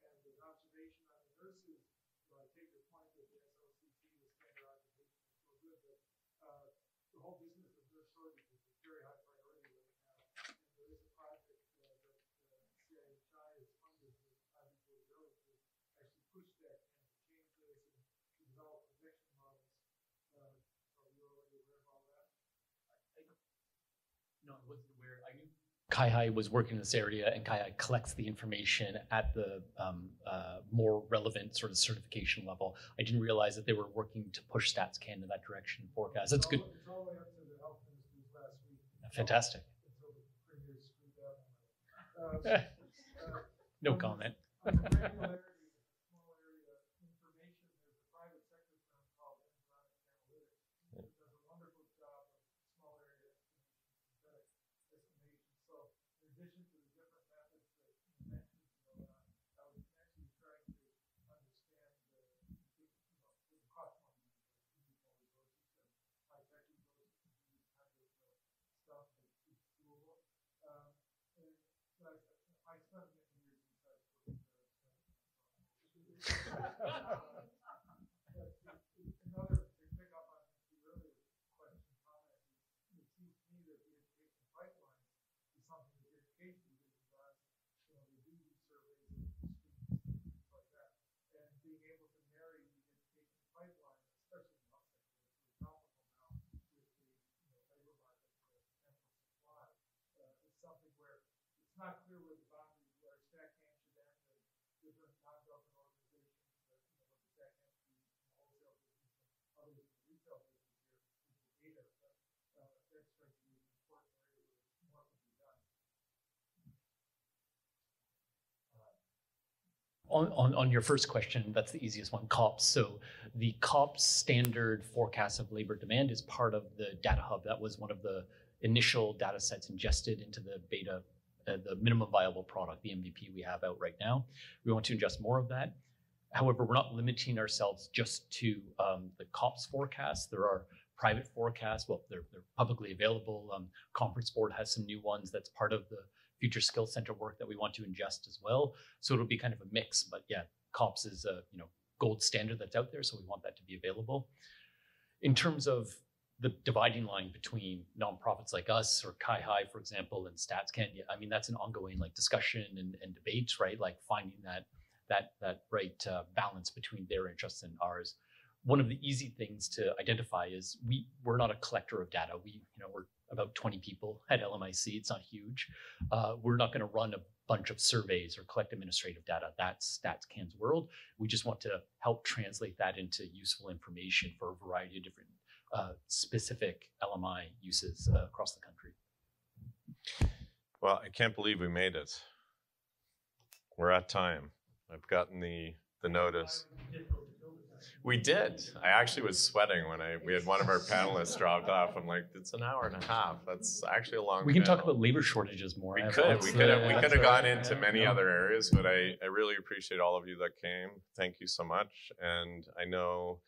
And with observation on the nurses, I take your point that the SLCT, the standard occupation, is so good, but the whole business of nurse shortage is a very high priority right now. And there is a project that CIHI is funded with Ivy Village to actually push that and to change this and to develop projection models. So you're already aware of all that? No, I wasn't aware. I knew CIHI was working in this area, and CIHI collects the information at the more relevant sort of certification level. I didn't realize that they were working to push Stats Canada in that direction forecast. That's good. It's all the way up to the health minister's last week. Fantastic. Until the premier screwed up. No comment. On the granularity, small area information, there's a private sector firm called Environic Analytics that does a wonderful job of small area estimation, synthetic estimation. So in addition to the different methods that you mentioned, I was actually trying to understand the cost more resources and high-tech resources to do this kind of stuff that is doable. And so I spent many years inside sports. Another to pick up on the earlier question, comment, it seems to me that the education pipeline is something that the education division does. They do these surveys of students and things like that. And being able to marry the education pipeline, especially in the health sector, it's really topical now with the labor market potential supply, is something where it's not clear where the boundaries, where StatCan should end, and different non-government organizations, what the StatCan should be in the wholesale business and others in the retail business here with the data. But that strikes me as an important area where more can be done. On your first question, that's the easiest one, COPS. So the COPS standard forecast of labor demand is part of the data hub. That was one of the initial data sets ingested into the beta, the minimum viable product, the MVP we have out right now. We want to ingest more of that. However, we're not limiting ourselves just to the COPS forecast. There are private forecasts. Well, they're publicly available. Conference Board has some new ones that's part of the Future Skills Center work that we want to ingest as well. So it'll be kind of a mix, but yeah, COPS is a gold standard that's out there, so we want that to be available. In terms of the dividing line between nonprofits like us or CIHI, for example, and StatsCan, I mean, that's an ongoing discussion and debate, right? Like finding that right balance between their interests and ours. One of the easy things to identify is we're not a collector of data. We're about 20 people at LMIC. It's not huge. We're not going to run a bunch of surveys or collect administrative data. That's StatsCan's world. We just want to help translate that into useful information for a variety of different specific LMI uses across the country. Well, I can't believe we made it. We're at time. I've gotten the notice. We did. I actually was sweating when we had one of our panelists dropped off. I'm like, it's an hour and a half. That's actually a long. We can talk about labor shortages more. We could have gone into many other areas, but I really appreciate all of you that came. Thank you so much. And I know,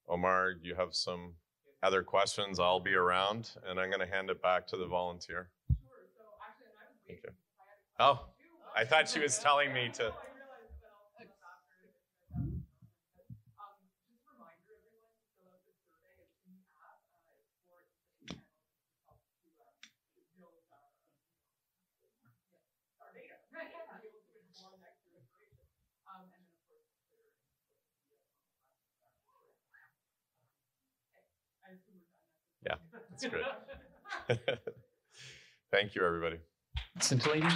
Omar, you have some other questions. I'll be around, and I'm going to hand it back to the volunteer. Sure. So actually, I was Thank waiting. you. Oh, I thought she was telling me to. That's great. Thank you, everybody. Scintillating.